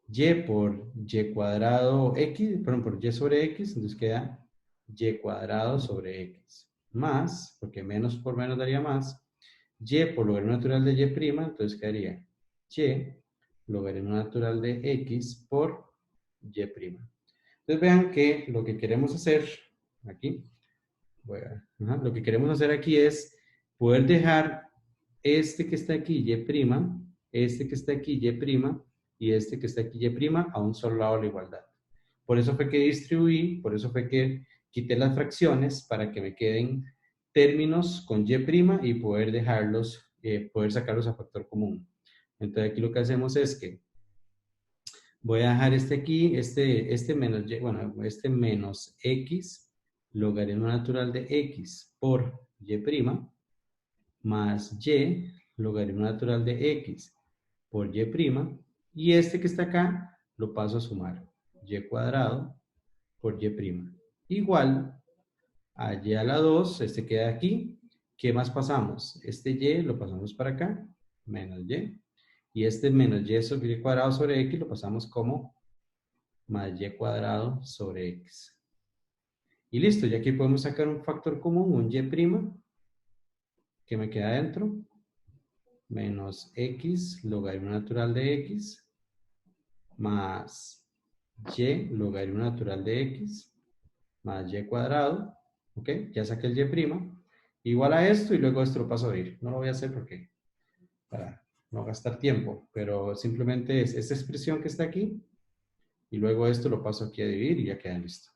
y por y cuadrado x, perdón, por y sobre x, entonces queda y cuadrado sobre x. Más, porque menos por menos daría más, y por logaritmo natural de y', entonces quedaría y logaritmo natural de x por y'. Entonces vean que lo que queremos hacer aquí, lo que queremos hacer aquí es poder dejar este que está aquí y', este que está aquí y', y este que está aquí y' a un solo lado de la igualdad. Por eso fue que distribuí, por eso fue que quité las fracciones para que me queden términos con y' y poder dejarlos, poder sacarlos a factor común. Entonces aquí lo que hacemos es que voy a dejar este aquí, este menos y, bueno, este menos x, logaritmo natural de x por y', más y, logaritmo natural de x por y', y este que está acá lo paso a sumar, y cuadrado por y'. Igual a y a la 2, este queda aquí. ¿Qué más pasamos? Este y lo pasamos para acá, menos y. Y este menos y sobre y cuadrado sobre x lo pasamos como más y cuadrado sobre x. Y listo, ya aquí podemos sacar un factor común, un y', ¿ok? ¿qué me queda adentro? Menos x logaritmo natural de x más y logaritmo natural de x más y cuadrado, ¿ok? Ya saqué el y', igual a esto y luego esto lo paso a ir. No lo voy a hacer porque para no gastar tiempo, pero simplemente es esta expresión que está aquí y luego esto lo paso aquí a dividir y ya queda listo.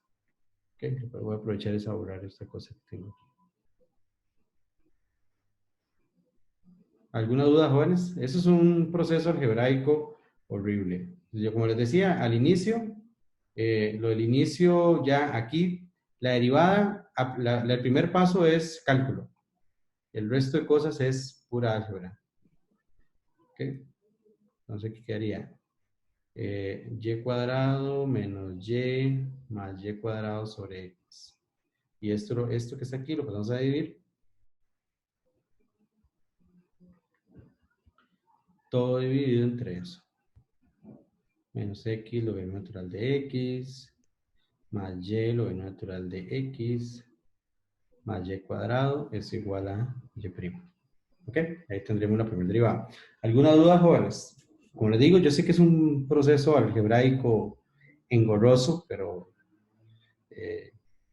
¿Ok? Voy a aprovechar y borrar esta cosa que tengo aquí. ¿Alguna duda, jóvenes? Eso es un proceso algebraico horrible. Yo, como les decía, al inicio, lo del inicio ya aquí, la derivada, el primer paso es cálculo. El resto de cosas es pura álgebra. ¿Ok? Entonces, ¿qué quedaría? Y cuadrado menos y más y cuadrado sobre x. Y esto que está aquí lo pasamos a dividir. Todo dividido entre eso. Menos x logaritmo natural de x, más y logaritmo natural de x, más y cuadrado es igual a y'. ¿Ok? Ahí tendremos la primera derivada. ¿Alguna duda, jóvenes? Como les digo, yo sé que es un proceso algebraico engorroso, pero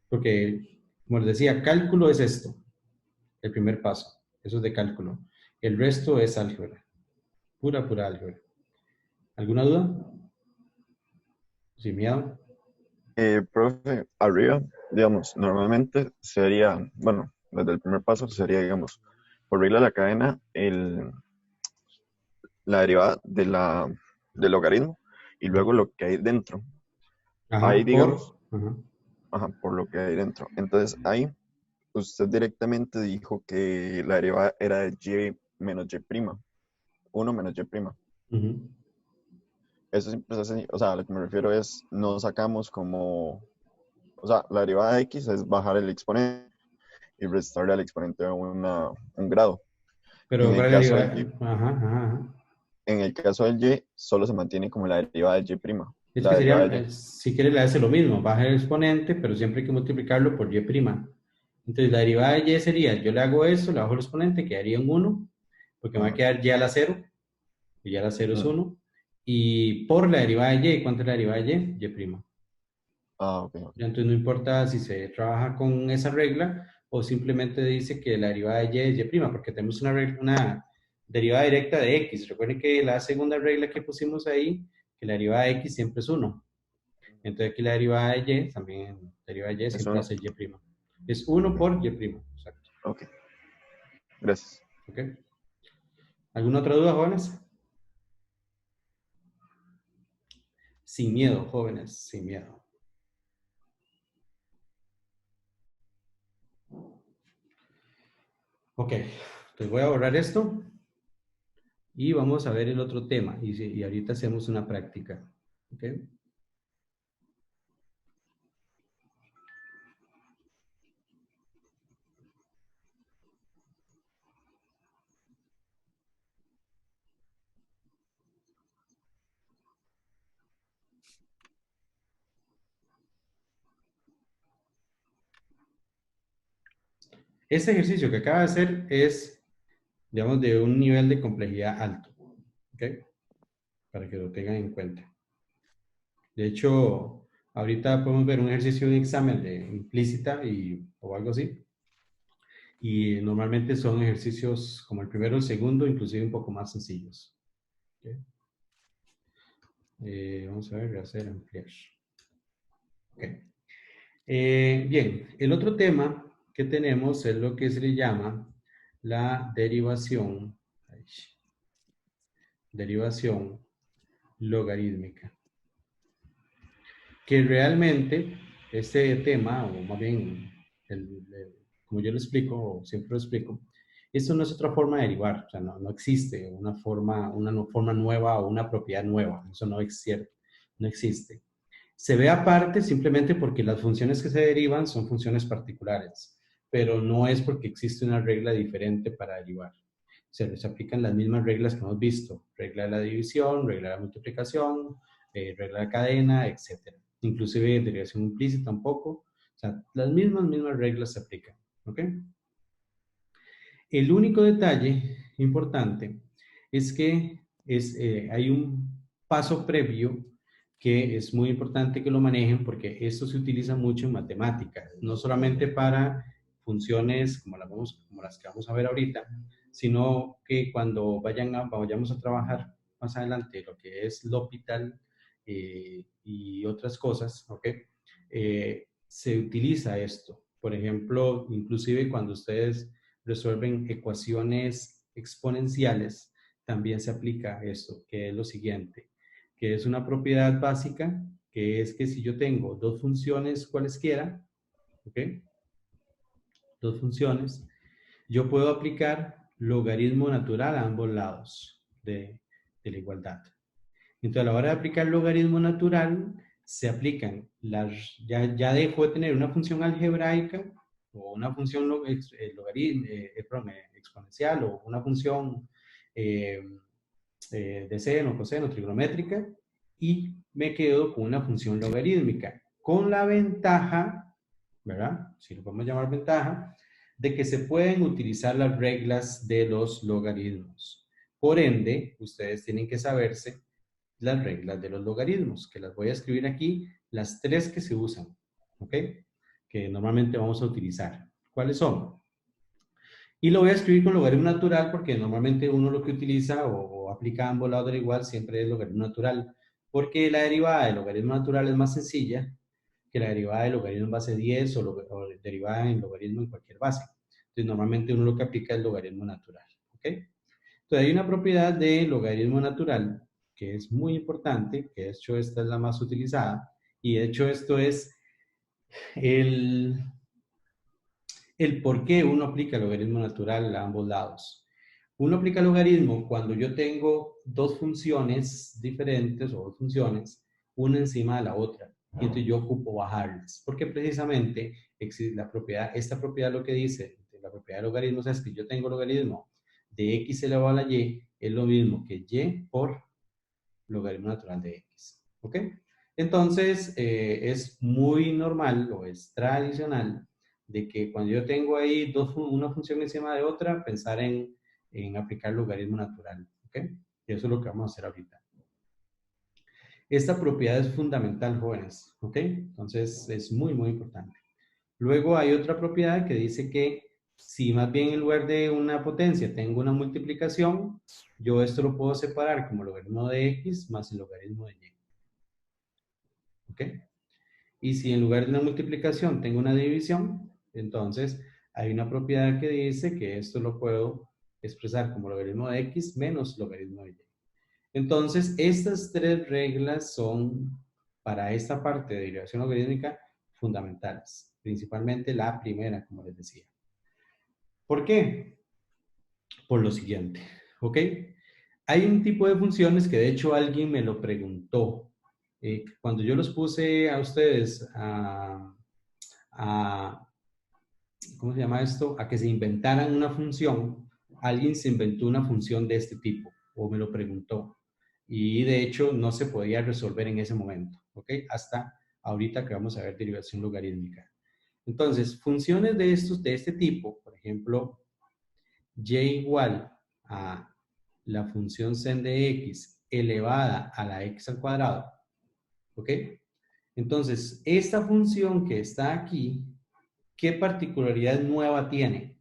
porque, como les decía, cálculo es esto, el primer paso. Eso es de cálculo. El resto es álgebra. Pura, pura álgebra. ¿Alguna duda? Sin miedo. Profe, arriba, digamos, normalmente sería, bueno, desde el primer paso sería, digamos, por regla de la cadena, la derivada del logaritmo y luego lo que hay dentro. Ahí, Ajá, digamos, ajá. ajá, por lo que hay dentro. Entonces, ahí usted directamente dijo que la derivada era de y menos y prima, 1 menos y prima. Ujú. Eso siempre se hace, o sea, a lo que me refiero es, no sacamos como, o sea, la derivada de x es bajar el exponente y restarle al exponente un grado. Y Pero en el ¿cuál es la caso del derivada? y, Ajá, ajá, ajá. en el caso del y, solo se mantiene como la derivada de y prima, Es que la sería, derivada de y. si quiere le hace lo mismo, baja el exponente, pero siempre hay que multiplicarlo por y'. Entonces la derivada de y sería, yo le hago esto, le bajo el exponente, quedaría en 1, porque me va a Ajá. quedar y a la 0, y y a la 0 es Mm. 1, y por la derivada de y, ¿cuánto es la derivada de y? Y'. Ah, ok, ok. Ya, entonces no importa si se trabaja con esa regla o simplemente dice que la derivada de y es y', porque tenemos una derivada directa de x. Recuerden que la segunda regla que pusimos ahí, que la derivada de x siempre es 1. Entonces aquí la derivada de y, también la derivada de y Es siempre va a uno. ser y'. Es 1 Ok, por y', exacto. ok. Gracias. ¿Ok? ¿Alguna otra duda, jóvenes? Sin miedo, jóvenes, sin miedo. Ok, entonces voy a borrar esto y vamos a ver el otro tema. Y ahorita hacemos una práctica. ¿Ok? Este ejercicio que acaba de hacer es, digamos, de un nivel de complejidad alto. ¿Ok? Para que lo tengan en cuenta. De hecho, ahorita podemos ver un ejercicio de examen de implícita o algo así. Y normalmente son ejercicios como el primero o el segundo, inclusive un poco más sencillos. ¿Ok? Vamos a ver, hacer ampliar. Ok. Bien, el otro tema que tenemos es lo que se le llama la derivación logarítmica. Que realmente este tema, o más bien, como yo lo explico, o siempre lo explico, esto no es otra forma de derivar, o sea, no existe una forma nueva o una propiedad nueva, eso no es cierto, no existe. Se ve aparte simplemente porque las funciones que se derivan son funciones particulares, pero no es porque existe una regla diferente para derivar. Se les aplican las mismas reglas que hemos visto, regla de la división, regla de la multiplicación, regla de cadena, etc. Inclusive derivación implícita un poco. O sea, las mismas reglas se aplican. ¿Ok? El único detalle importante es que hay un paso previo que es muy importante que lo manejen porque esto se utiliza mucho en matemáticas, no solamente para funciones como las que vamos a ver ahorita, sino que cuando vayamos a trabajar más adelante lo que es L'Hopital y otras cosas, ¿ok? Se utiliza esto. Por ejemplo, inclusive cuando ustedes resuelven ecuaciones exponenciales, también se aplica esto, que es lo siguiente, que es una propiedad básica, que es que si yo tengo dos funciones cualesquiera, ¿ok? Dos funciones, yo puedo aplicar logaritmo natural a ambos lados de la igualdad. Entonces, a la hora de aplicar logaritmo natural, se aplican ya dejo de tener una función algebraica o una función exponencial o una función de seno, coseno, trigonométrica y me quedo con una función logarítmica. Con la ventaja, ¿verdad? Si lo podemos llamar ventaja, de que se pueden utilizar las reglas de los logaritmos. Por ende, ustedes tienen que saberse las reglas de los logaritmos, que las voy a escribir aquí, las 3 que se usan, ¿ok? Que normalmente vamos a utilizar. ¿Cuáles son? Y lo voy a escribir con logaritmo natural porque normalmente uno lo que utiliza o aplica a ambos lados del igual siempre es logaritmo natural, porque la derivada del logaritmo natural es más sencilla que la derivada del logaritmo en base 10 o derivada en logaritmo en cualquier base. Entonces, normalmente uno lo que aplica es logaritmo natural, ¿ok? Entonces, hay una propiedad de logaritmo natural que es muy importante, que de hecho esta es la más utilizada, y de hecho esto es el por qué uno aplica logaritmo natural a ambos lados. Uno aplica logaritmo cuando yo tengo dos funciones diferentes o dos funciones, una encima de la otra, y entonces yo ocupo bajarlas, porque precisamente esta propiedad lo que dice, la propiedad de logaritmos es que yo tengo logaritmo de x elevado a la y, es lo mismo que y por logaritmo natural de x. ¿Ok? Entonces, es muy normal o es tradicional de que cuando yo tengo ahí una función encima de otra, pensar en aplicar logaritmo natural. ¿Ok? Y eso es lo que vamos a hacer ahorita. Esta propiedad es fundamental, jóvenes. ¿Ok? Entonces, es muy, muy importante. Luego hay otra propiedad que dice que si más bien en lugar de una potencia tengo una multiplicación, yo esto lo puedo separar como logaritmo de x más el logaritmo de y. ¿Ok? Y si en lugar de una multiplicación tengo una división, entonces hay una propiedad que dice que esto lo puedo expresar como logaritmo de x menos logaritmo de y. Entonces, estas 3 reglas son para esta parte de derivación logarítmica fundamentales, principalmente la primera, como les decía. ¿Por qué? Por lo siguiente, ¿ok? Hay un tipo de funciones que de hecho alguien me lo preguntó. Cuando yo los puse a ustedes ¿cómo se llama esto? A que se inventaran una función, alguien se inventó una función de este tipo o me lo preguntó. Y de hecho no se podía resolver en ese momento, ¿ok? Hasta ahorita que vamos a ver derivación logarítmica. Entonces, funciones de este tipo, por ejemplo, y igual a la función sen de x elevada a la x al cuadrado, ¿ok? Entonces, esta función que está aquí, ¿qué particularidad nueva tiene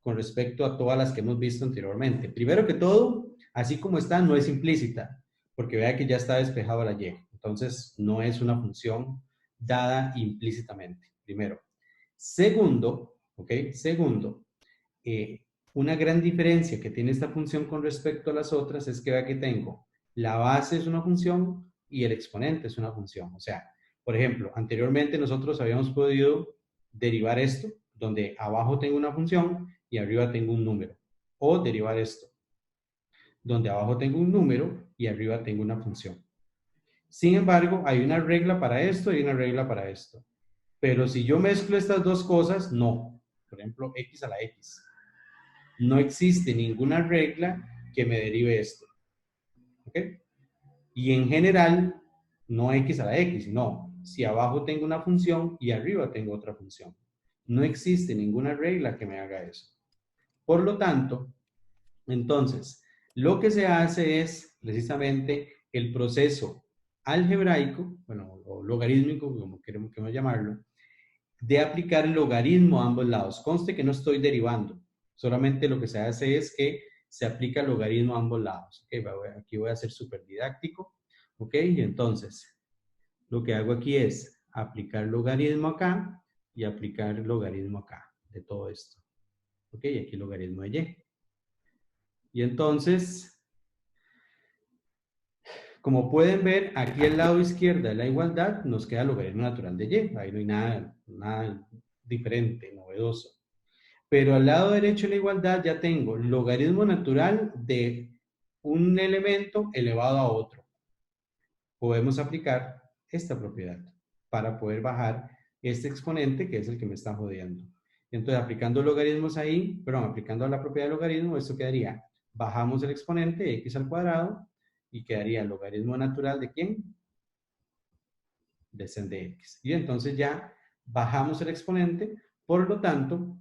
con respecto a todas las que hemos visto anteriormente? Primero que todo, así como está, no es implícita, porque vea que ya está despejado la y. Entonces, no es una función dada implícitamente, primero. Segundo, ¿ok? Segundo, una gran diferencia que tiene esta función con respecto a las otras es que vea que tengo la base es una función y el exponente es una función. O sea, por ejemplo, anteriormente nosotros habíamos podido derivar esto, donde abajo tengo una función y arriba tengo un número. O derivar esto, donde abajo tengo un número y arriba tengo una función. Sin embargo, hay una regla para esto y una regla para esto. Pero si yo mezclo estas dos cosas, no. Por ejemplo, x a la x. No existe ninguna regla que me derive esto. ¿Ok? Y en general, no x a la x, no. Si abajo tengo una función y arriba tengo otra función. No existe ninguna regla que me haga eso. Por lo tanto, entonces, lo que se hace es precisamente el proceso algebraico, bueno, o logarítmico, como queremos llamarlo, de aplicar el logaritmo a ambos lados. Conste que no estoy derivando, solamente lo que se hace es que se aplica el logaritmo a ambos lados. Okay, aquí voy a ser súper didáctico. Ok, y entonces, lo que hago aquí es aplicar logaritmo acá y aplicar logaritmo acá de todo esto. Ok, y aquí logaritmo de y. Y entonces, como pueden ver, aquí al lado izquierdo de la igualdad nos queda logaritmo natural de y. Ahí no hay nada diferente, novedoso. Pero al lado derecho de la igualdad ya tengo logaritmo natural de un elemento elevado a otro. Podemos aplicar esta propiedad para poder bajar este exponente que es el que me está jodiendo. Entonces, aplicando logaritmos ahí, perdón, aplicando la propiedad de logaritmo, esto quedaría, bajamos el exponente x al cuadrado y quedaría el logaritmo natural de ¿quién? De sen de x. Y entonces ya bajamos el exponente, por lo tanto,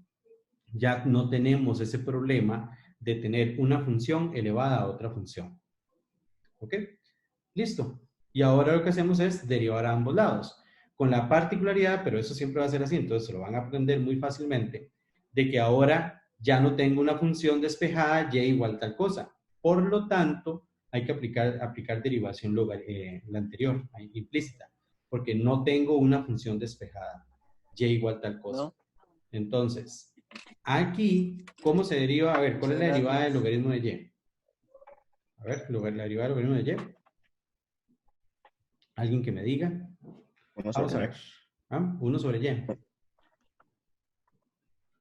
ya no tenemos ese problema de tener una función elevada a otra función. ¿Ok? Listo. Y ahora lo que hacemos es derivar a ambos lados. Con la particularidad, pero eso siempre va a ser así, entonces se lo van a aprender muy fácilmente, de que ahora ya no tengo una función despejada y igual tal cosa. Por lo tanto, hay que aplicar derivación la anterior, implícita, porque no tengo una función despejada, y igual tal cosa. ¿No? Entonces, aquí, ¿cómo se deriva? A ver, ¿cuál es la derivada del logaritmo de y? A ver, la derivada del logaritmo de y. ¿Alguien que me diga? Vamos a ver. ¿Ah? 1 sobre y.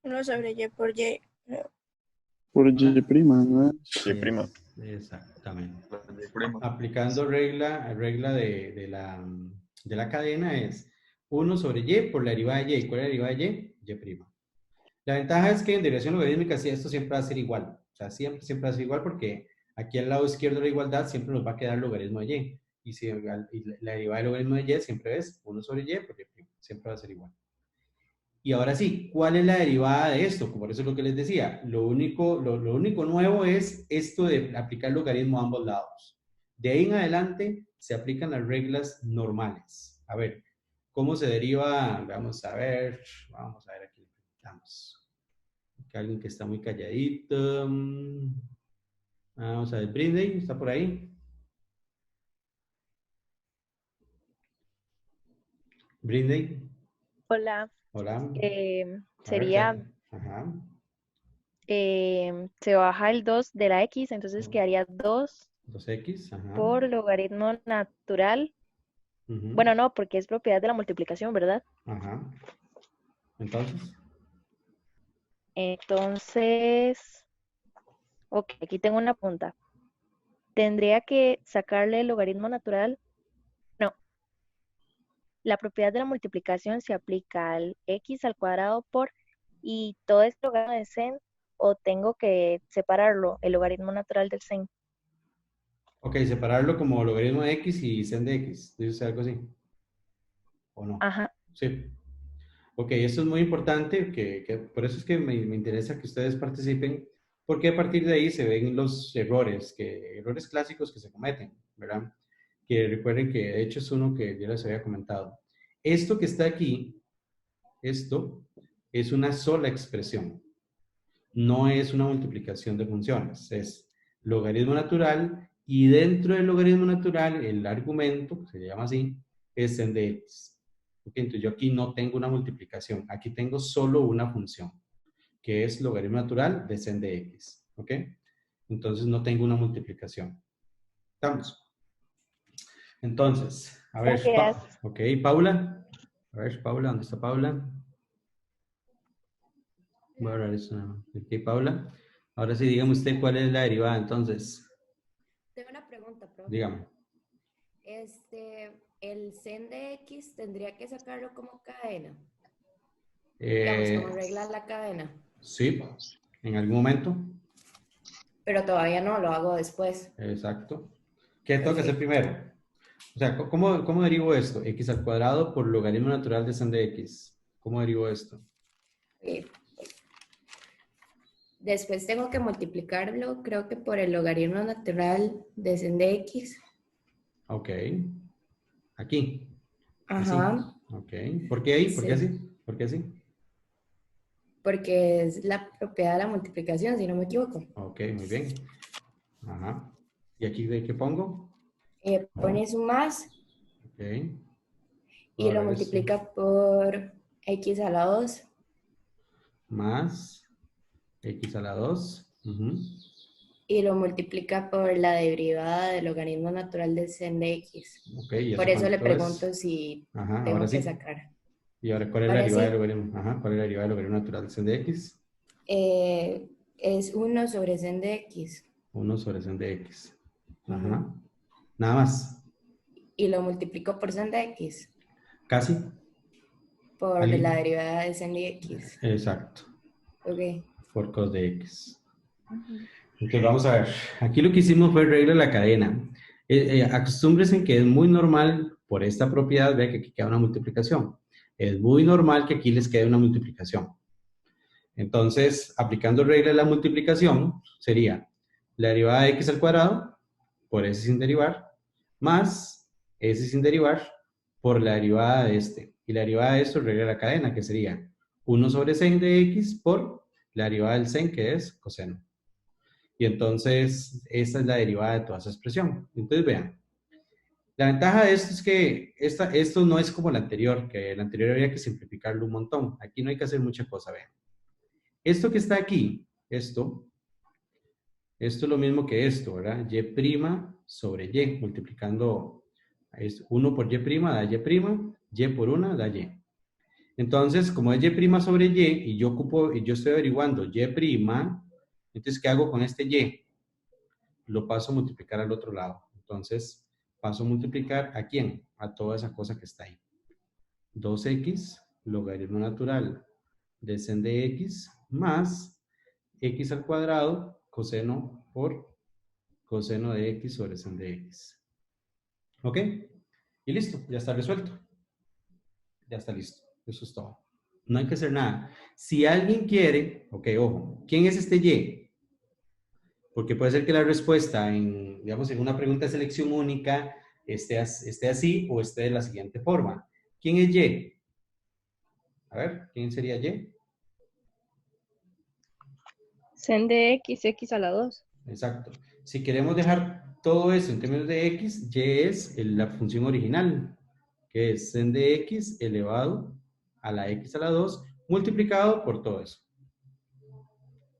1 sobre y por y. Por y prima, ¿no? Y prima. Exactamente. De prima. Aplicando regla de la cadena es 1 sobre y por la derivada de y. ¿Cuál es la derivada de y? Y prima. La ventaja es que en derivación logarítmica sí, esto siempre va a ser igual. O sea, siempre va a ser igual porque aquí al lado izquierdo de la igualdad siempre nos va a quedar logaritmo de y. Y la derivada del logaritmo de y siempre es 1 sobre y por y prima. Siempre va a ser igual. Y ahora sí, ¿cuál es la derivada de esto? Por eso es lo que les decía. Lo único nuevo es esto de aplicar logaritmo a ambos lados. De ahí en adelante se aplican las reglas normales. A ver, ¿cómo se deriva? Vamos a ver aquí. Vamos. Aquí alguien que está muy calladito. Vamos a ver, Brindley, ¿está por ahí? Brindley. Hola. Hola. Sería, Ajá. se baja el 2 de la x, entonces quedaría 2 2x, ajá. por logaritmo natural. Ujú. Bueno, no, porque es propiedad de la multiplicación, ¿verdad? Ajá. Entonces, ok, aquí tengo una punta. Tendría que sacarle el logaritmo natural. No. La propiedad de la multiplicación se aplica al x al cuadrado por, y todo es logaritmo de sen, o tengo que separarlo, el logaritmo natural del sen. ok, separarlo como logaritmo de x y sen de x. ¿Dice algo así? ¿O no? Ajá. Sí. Ok, esto es muy importante, por eso es que me interesa que ustedes participen, porque a partir de ahí se ven los errores clásicos que se cometen, ¿verdad? Que recuerden que de hecho es uno que yo les había comentado. Esto que está aquí, esto es una sola expresión. No es una multiplicación de funciones, es logaritmo natural y dentro del logaritmo natural el argumento, que se llama así, es sen de x. Okay, entonces yo aquí no tengo una multiplicación, aquí tengo solo una función, que es logaritmo natural de sen de x. ¿Ok? Entonces no tengo una multiplicación. ¿Estamos? Entonces, a ver, ok, Paula. A ver, Paula, ¿dónde está Paula? Voy a hablar eso. Ok, Paula. Ahora sí, dígame usted cuál es la derivada, entonces. Tengo una pregunta, profe. Dígame. El sen de x tendría que sacarlo como cadena. Digamos, como regla la cadena. Sí, en algún momento. Pero todavía no, lo hago después. Exacto. ¿Qué tengo que hacer primero? O sea, ¿cómo derivo esto? X al cuadrado por logaritmo natural de sen de x. ¿Cómo derivo esto? Después tengo que multiplicarlo, creo que por el logaritmo natural de sen de x. Ok. Aquí. Así. Ajá. Ok. ¿Por qué ahí? ¿Por qué Sí. así? ¿Por qué así? Porque es la propiedad de la multiplicación, si no me equivoco. Ok, muy bien. Ajá. ¿Y aquí de qué pongo? Pones un más Ok. y Ahora lo esto. multiplica por x a la 2 Más x a la 2. Ujú. y lo multiplica por la derivada del logaritmo natural de sen de x. Ok, ¿y Por eso eso le cuánto es? pregunto si Ajá, ahora tengo que sí. sacar. ¿Y ahora cuál es la Ahora derivada del sí, logaritmo? Ajá, ¿cuál es la derivada del logaritmo natural de sen de x? es 1 sobre sen de x 1 sobre sen de x. Ujú. Ajá. Nada más. Y lo multiplico por sen de x Casi. por Ali. la derivada de sen de x. Exacto. Ok. Por cos de x. Entonces vamos a ver. Aquí lo que hicimos fue regla de la cadena. Acostúmbrense en que es muy normal por esta propiedad, vea que aquí queda una multiplicación. Es muy normal que aquí les quede una multiplicación. Entonces, aplicando regla de la multiplicación, sería la derivada de x al cuadrado por s sin derivar, más s sin derivar por la derivada de este. Y la derivada de esto es regla de la cadena, que sería 1 sobre sen de x por la derivada del sen, que es coseno. Y entonces, esta es la derivada de toda esa expresión. Entonces, vean, la ventaja de esto es que esto no es como la anterior, que la anterior había que simplificarlo un montón. Aquí no hay que hacer mucha cosa, vean. Esto que está aquí, esto es lo mismo que esto, ¿verdad? Y' sobre Y, multiplicando 1 por Y' da Y por 1 da Y. Entonces, como es Y' sobre Y, y yo estoy averiguando Y', entonces, ¿qué hago con este Y? Lo paso a multiplicar al otro lado. Entonces, paso a multiplicar ¿a quién? A toda esa cosa que está ahí. 2x, logaritmo natural de sen de x, más x al cuadrado, coseno por coseno de x sobre sen de x. ¿Ok? Y listo, ya está resuelto. Ya está listo. Eso es todo. No hay que hacer nada. Si alguien quiere, ok, ojo, ¿quién es este y? Porque puede ser que la respuesta en, digamos, en una pregunta de selección única esté así o esté de la siguiente forma. ¿Quién es y? A ver, ¿quién sería y? Sen de x, x a la 2. Exacto. Si queremos dejar todo eso en términos de x, y es la función original, que es sen de x elevado a la x a la 2 multiplicado por todo eso.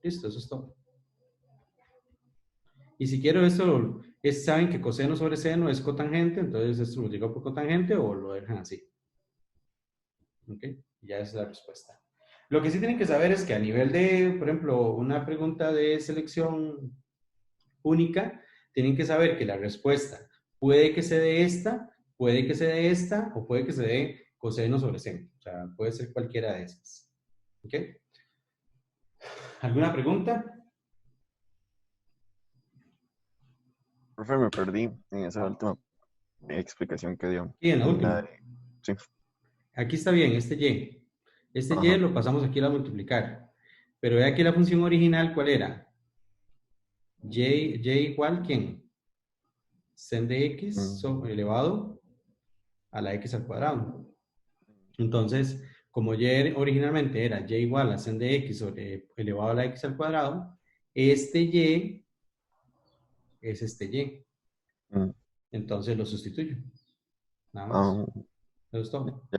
Listo, eso es todo. Y si quiero esto, saben que coseno sobre seno es cotangente, entonces esto lo multiplico por cotangente o lo dejan así. ¿Ok? Ya esa es la respuesta. Lo que sí tienen que saber es que a nivel de, por ejemplo, una pregunta de selección única, tienen que saber que la respuesta puede que se dé esta, puede que se dé esta, o puede que se dé coseno sobre seno. O sea, puede ser cualquiera de esas. ¿Ok? ¿Alguna pregunta? Profe, me perdí en esa última explicación que dio. Y en la La última. Sí. Aquí está bien, este y. Este y Ajá. lo pasamos aquí a multiplicar. Pero ve aquí la función original, ¿cuál era? Y igual, ¿quién? Sen de x elevado a la x al cuadrado. Entonces, como y originalmente era y igual a sen de x elevado a la x al cuadrado, este y es este y. Mm. Entonces lo sustituyo. Nada más. Ah, Eso es todo. ok.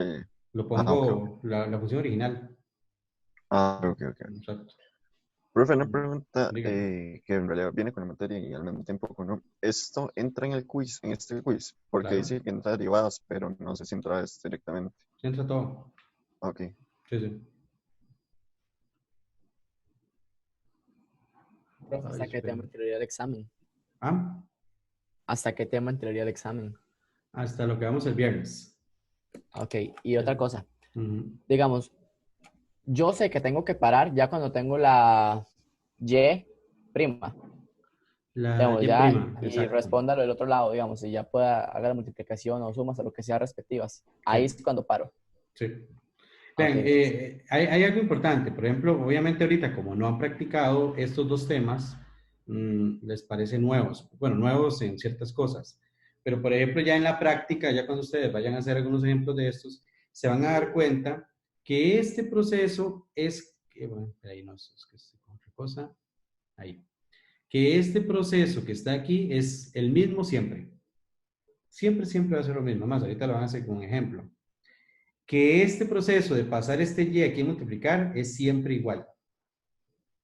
Lo Ok. pongo la función original. Ok. Exacto. Profe, una pregunta Dígame. que en realidad viene con la materia y al mismo tiempo no. ¿Esto entra en el quiz, en este quiz? Porque Claro. dice que entra derivadas, pero no sé si entra directamente. Se entra todo. Ok. Sí. Profe, Ay, ¿hasta qué tema espera. entraría el examen? Ah, ¿Hasta qué tema entraría el examen? hasta lo que vamos el viernes. Ok, y otra cosa. Ujú. Digamos, yo sé que tengo que parar ya cuando tengo la Y prima. La Digamos, Y ya, prima, y exacto. responda del otro lado, digamos, y ya pueda hacer la multiplicación o sumas o lo que sea respectivas. Ahí Sí, es cuando paro. sí. Vean, Ok. hay algo importante. Por ejemplo, obviamente ahorita como no han practicado estos dos temas, les parece nuevos. Bueno, nuevos en ciertas cosas. Pero por ejemplo, ya en la práctica, ya cuando ustedes vayan a hacer algunos ejemplos de estos, se van a dar cuenta que este proceso es, bueno, ahí no, es que es otra cosa, ahí, que este proceso que está aquí es el mismo siempre. Siempre, siempre va a ser lo mismo. Más, ahorita lo van a hacer con un ejemplo. Que este proceso de pasar este y aquí a multiplicar es siempre igual.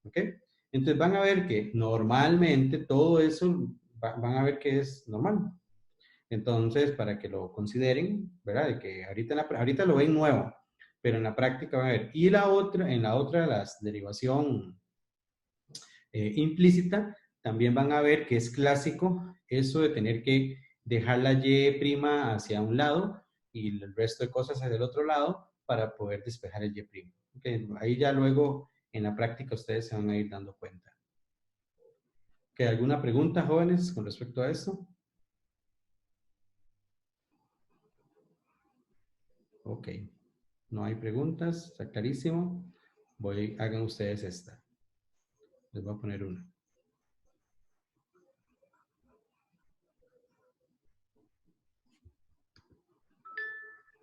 ¿Ok? Entonces van a ver que normalmente todo eso van a ver que es normal. Entonces, para que lo consideren, ¿verdad? De que ahorita lo ven nuevo, pero en la práctica van a ver. Y en la otra, la derivación implícita, también van a ver que es clásico eso de tener que dejar la y' hacia un lado y el resto de cosas hacia el otro lado para poder despejar el y'. Okay, ahí ya luego en la práctica ustedes se van a ir dando cuenta. ¿Qué, alguna pregunta, jóvenes, con respecto a esto? Ok, no hay preguntas, está clarísimo. Hagan ustedes esta. Les voy a poner una.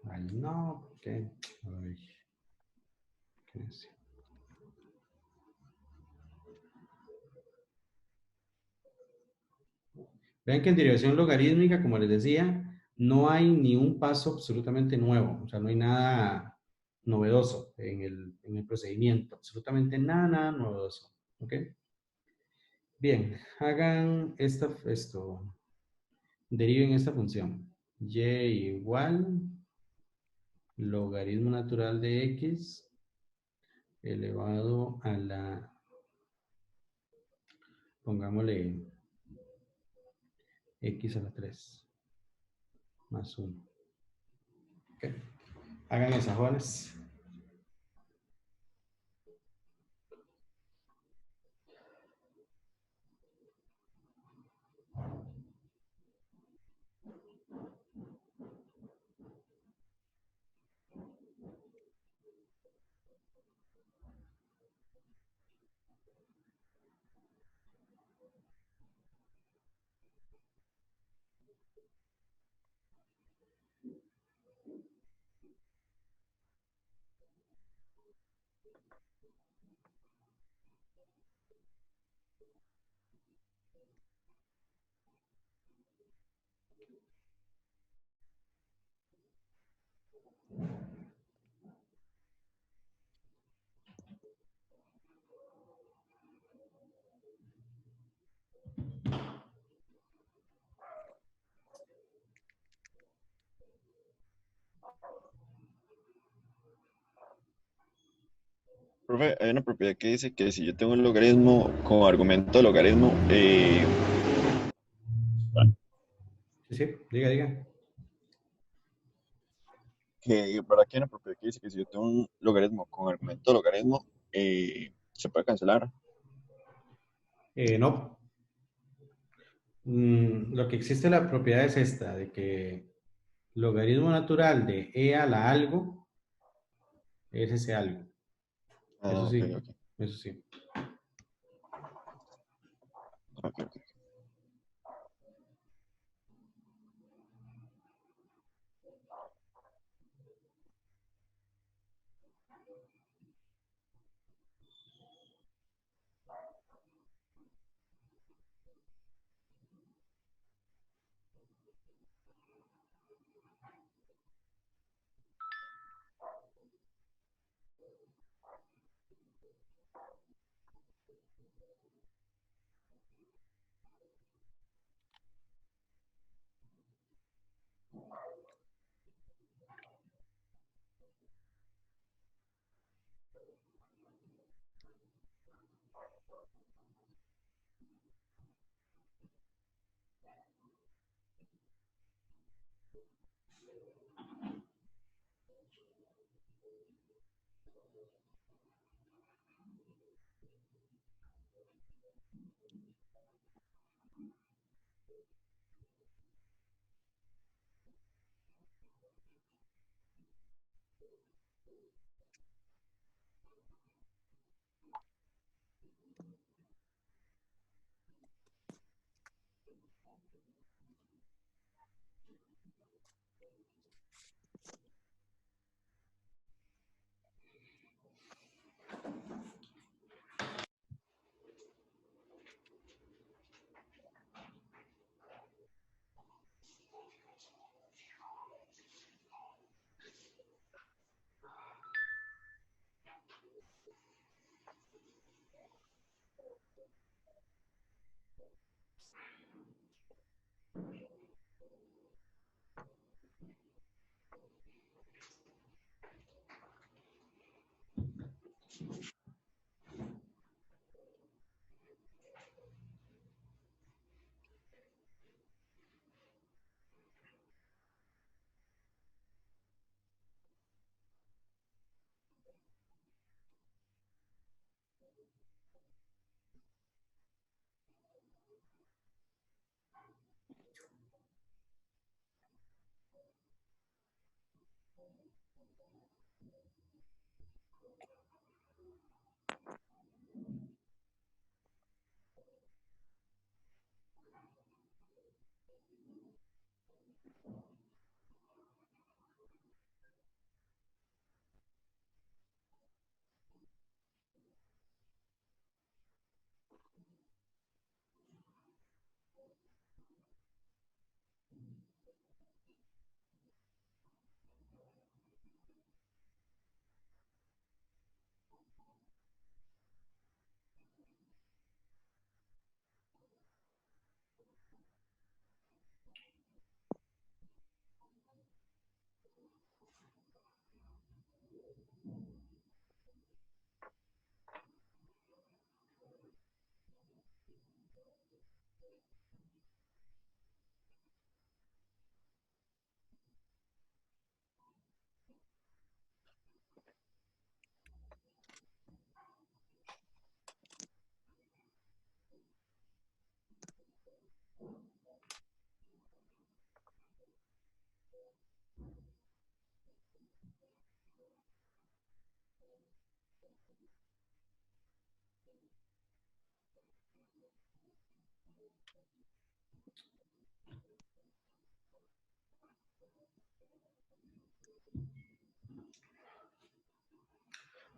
Ay, no, ¿por qué? Ay, ¿qué es? Vean que en derivación logarítmica, como les decía, no hay ni un paso absolutamente nuevo, o sea, no hay nada novedoso en el procedimiento, absolutamente nada, nada novedoso, ¿ok? Bien, hagan deriven esta función, y igual logaritmo natural de x elevado a la, pongámosle x a la 3 más 1. ¿Ok? Hagan esas, jóvenes. Profe, hay una propiedad que dice que si yo tengo un logaritmo con argumento de logaritmo, Sí, sí, diga, diga. ¿verdad que hay una propiedad que dice que si yo tengo un logaritmo con argumento de logaritmo, se puede cancelar? No. Lo que existe la propiedad es esta, de que logaritmo natural de e a la algo es ese algo. Ah, Eso ok, sí, ok, eso sí. ok, ok.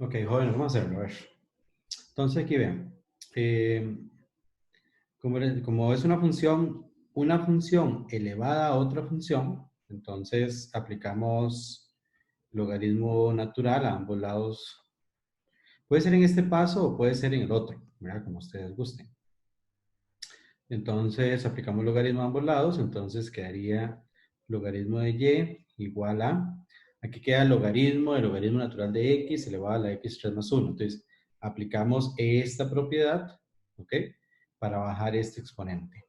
Ok, jóvenes, vamos a hacerlo, a ver. Entonces aquí vean. Como es una función elevada a otra función, entonces aplicamos logaritmo natural a ambos lados. Puede ser en este paso o puede ser en el otro, ¿verdad? Como ustedes gusten. Entonces aplicamos logaritmo a ambos lados, entonces quedaría logaritmo de y igual a, aquí queda el logaritmo natural de x elevado a la x3 más 1. Entonces aplicamos esta propiedad, ¿ok? Para bajar este exponente.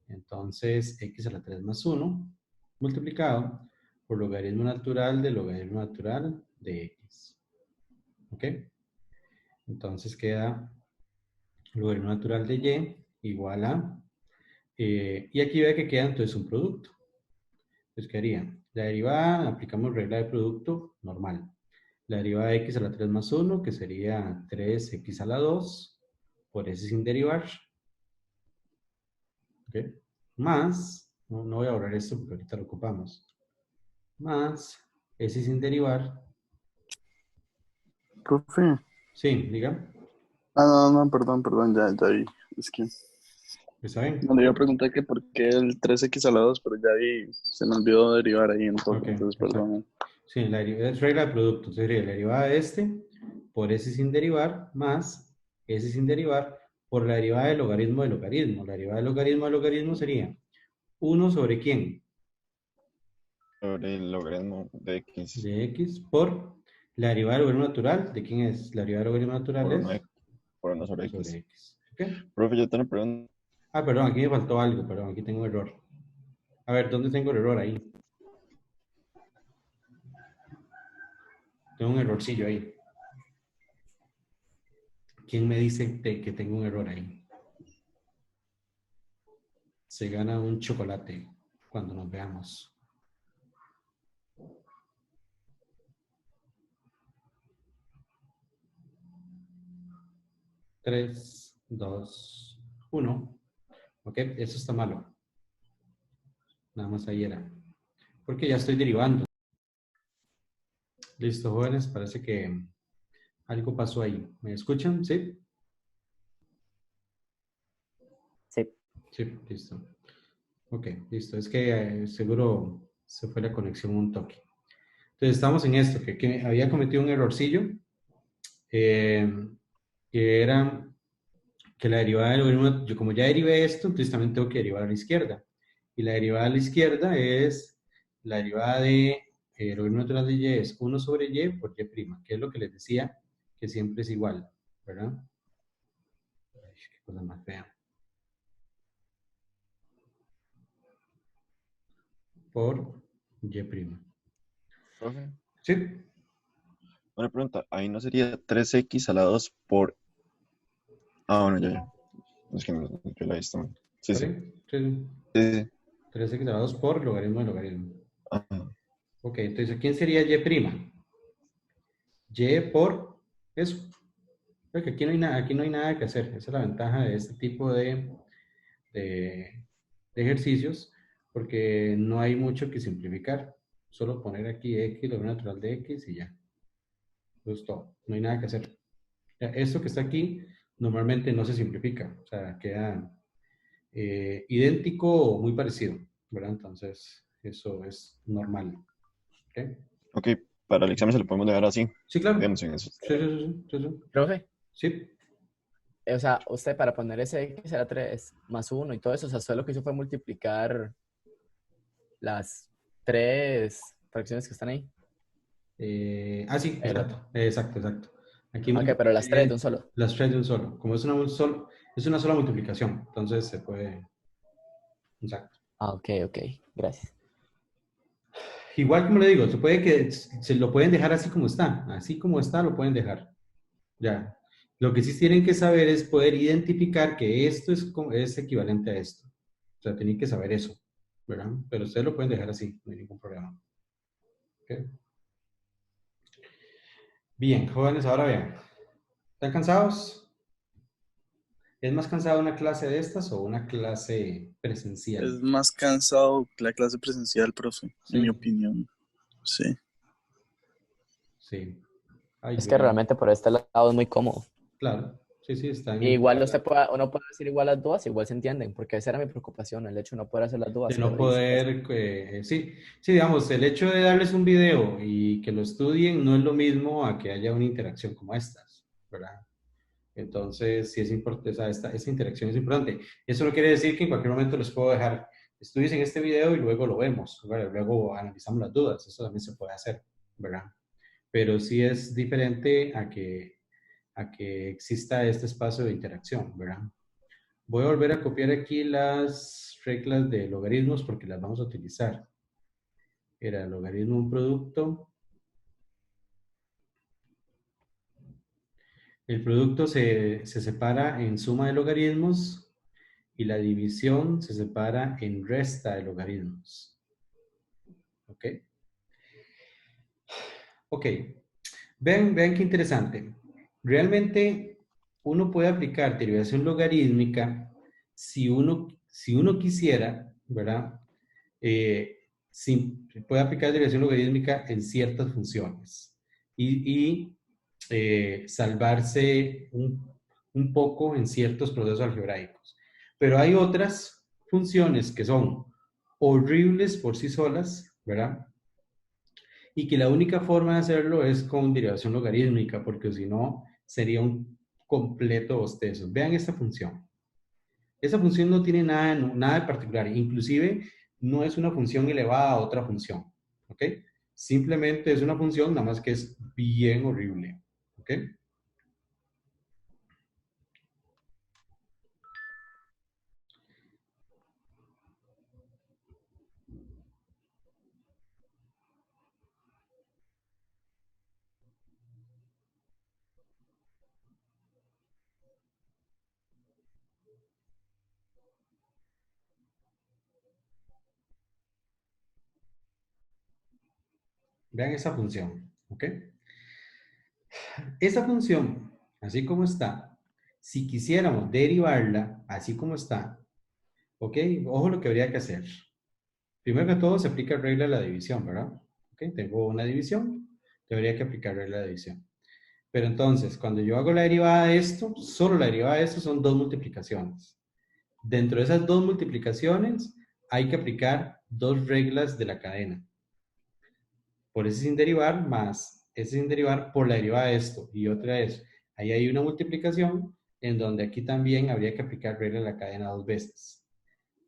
Entonces x a la 3 más 1 multiplicado por logaritmo natural de x. ¿Ok? Entonces queda logaritmo natural de y igual a, y aquí ve que queda entonces un producto. Entonces, ¿qué haría? La derivada, aplicamos regla de producto normal. La derivada de x a la 3 más 1, que sería 3x a la 2, por s sin derivar. ¿Ok? Más, no voy a borrar esto porque ahorita lo ocupamos. Más s sin derivar. Profe. Sí, diga. No, perdón, ya vi. Es que ¿Está bien? no le iba a preguntar que por qué el 3x a la 2, pero ya vi, se me olvidó derivar ahí en todo, Ok, entonces exacto. perdón. Sí, es regla de producto. Sería la derivada de este por s sin derivar más s sin derivar por la derivada del logaritmo de logaritmo. La derivada del logaritmo de logaritmo sería 1 sobre ¿quién? Sobre el logaritmo de x De x por la derivada del logaritmo natural. ¿De quién es? La derivada del logaritmo natural por es 1 sobre 1 sobre x. x. ¿Ok? Profe, yo tengo una pregunta. Ah, perdón, aquí me faltó algo. Perdón, aquí tengo un error. A ver, ¿dónde tengo el error ahí? Tengo un errorcillo ahí. ¿Quién me dice que tengo un error ahí? Se gana un chocolate cuando nos veamos. 3, 2, 1. Ok, eso está malo. Nada más ahí era. porque ya estoy derivando. Listo, jóvenes, parece que algo pasó ahí. ¿Me escuchan? ¿Sí? Sí. Sí, listo. Ok, listo. Es que seguro se fue la conexión un toque. Entonces, estamos en esto, que había cometido un errorcillo, eh, que era que la derivada del logaritmo, yo como ya derivé esto, entonces también tengo que derivar a la izquierda. Y la derivada a la izquierda es la derivada de logaritmo natural de y es 1 sobre y por y', que es lo que les decía, que siempre es igual, ¿verdad? Ay, qué cosa más fea. Por y'. Profe, ¿Sí? una pregunta, ahí no sería 3x a la 2 por... Ah, bueno, ya. Es que yo la he visto mal. Sí, sí. ¿Vale? Sí. Sí, sí. 13 grados por logaritmo de logaritmo. Ajá. Ok, entonces, ¿quién sería y'? Y por eso. Porque aquí no hay nada que hacer. Esa es la ventaja de este tipo de ejercicios, porque no hay mucho que simplificar. Solo poner aquí x, lo natural de x y ya. Eso es todo. No hay nada que hacer. Ya, esto que está aquí normalmente no se simplifica. O sea, queda idéntico o muy parecido, ¿verdad? Entonces, eso es normal. ¿Ok? Ok, para el examen se lo podemos dejar así. Sí, claro. Digamos en eso. Sí, sí, sí, sí, sí. Profe, Sí. o sea, usted para poner ese X era 3 más 1 y todo eso, o sea, usted lo que hizo fue multiplicar las 3 fracciones que están ahí. Sí, El- exacto, exacto, exacto. Aquí Ok, pero las 3 de multipliqué un solo. las tres de un solo. Como es una sola multiplicación, entonces se puede. Exacto. Ah, ok, ok, gracias. Igual como le digo, se puede que se lo pueden dejar así como está lo pueden dejar. Ya. Lo que sí tienen que saber es poder identificar que esto es equivalente a esto. O sea, tienen que saber eso, ¿verdad? Pero ustedes lo pueden dejar así, no hay ningún problema. ¿Ok? Bien, jóvenes, ahora vean. ¿Están cansados? ¿Es más cansado una clase de estas o una clase presencial? Es más cansado la clase presencial, profe, en mi Sí, opinión. Sí. sí. Ay, Es que realmente por este lado es muy cómodo. claro. Sí, sí, está en el Igual uno puede decir igual las dudas, igual se entienden, porque esa era mi preocupación, el hecho de no poder hacer las de dudas que no dice. poder, sí, sí, digamos, el hecho de darles un video y que lo estudien no es lo mismo a que haya una interacción como estas, ¿verdad? Entonces, sí es importante, esta interacción es importante. Eso no quiere decir que en cualquier momento les puedo dejar, estudies en este video y luego lo vemos, ¿verdad? Luego analizamos las dudas, eso también se puede hacer, ¿verdad? Pero sí es diferente a que exista este espacio de interacción, ¿verdad? Voy a volver a copiar aquí las reglas de logaritmos porque las vamos a utilizar. Era logaritmo de un producto. El producto se separa en suma de logaritmos y la división se separa en resta de logaritmos. ¿Ok? Ok. Vean qué interesante. Realmente uno puede aplicar derivación logarítmica si uno quisiera, ¿verdad? Puede aplicar derivación logarítmica en ciertas funciones y salvarse un poco en ciertos procesos algebraicos. Pero hay otras funciones que son horribles por sí solas, ¿verdad? Y que la única forma de hacerlo es con derivación logarítmica, porque si no sería un completo bostezo. Vean esta función. Esa función no tiene nada de particular, inclusive no es una función elevada a otra función, ¿ok? Simplemente es una función, nada más que es bien horrible, ¿ok? Vean esa función, ¿ok? Esa función, así como está, si quisiéramos derivarla así como está, ¿ok? Ojo lo que habría que hacer. Primero que todo se aplica regla de la división, ¿verdad? Ok, tengo una división, debería que aplicar regla de división. Pero entonces, cuando yo hago la derivada de esto, solo la derivada de esto son 2 multiplicaciones. Dentro de esas 2 multiplicaciones hay que aplicar 2 reglas de la cadena. Por ese sin derivar más ese sin derivar por la derivada de esto. Y otra es, ahí hay una multiplicación en donde aquí también habría que aplicar regla de la cadena 2 veces,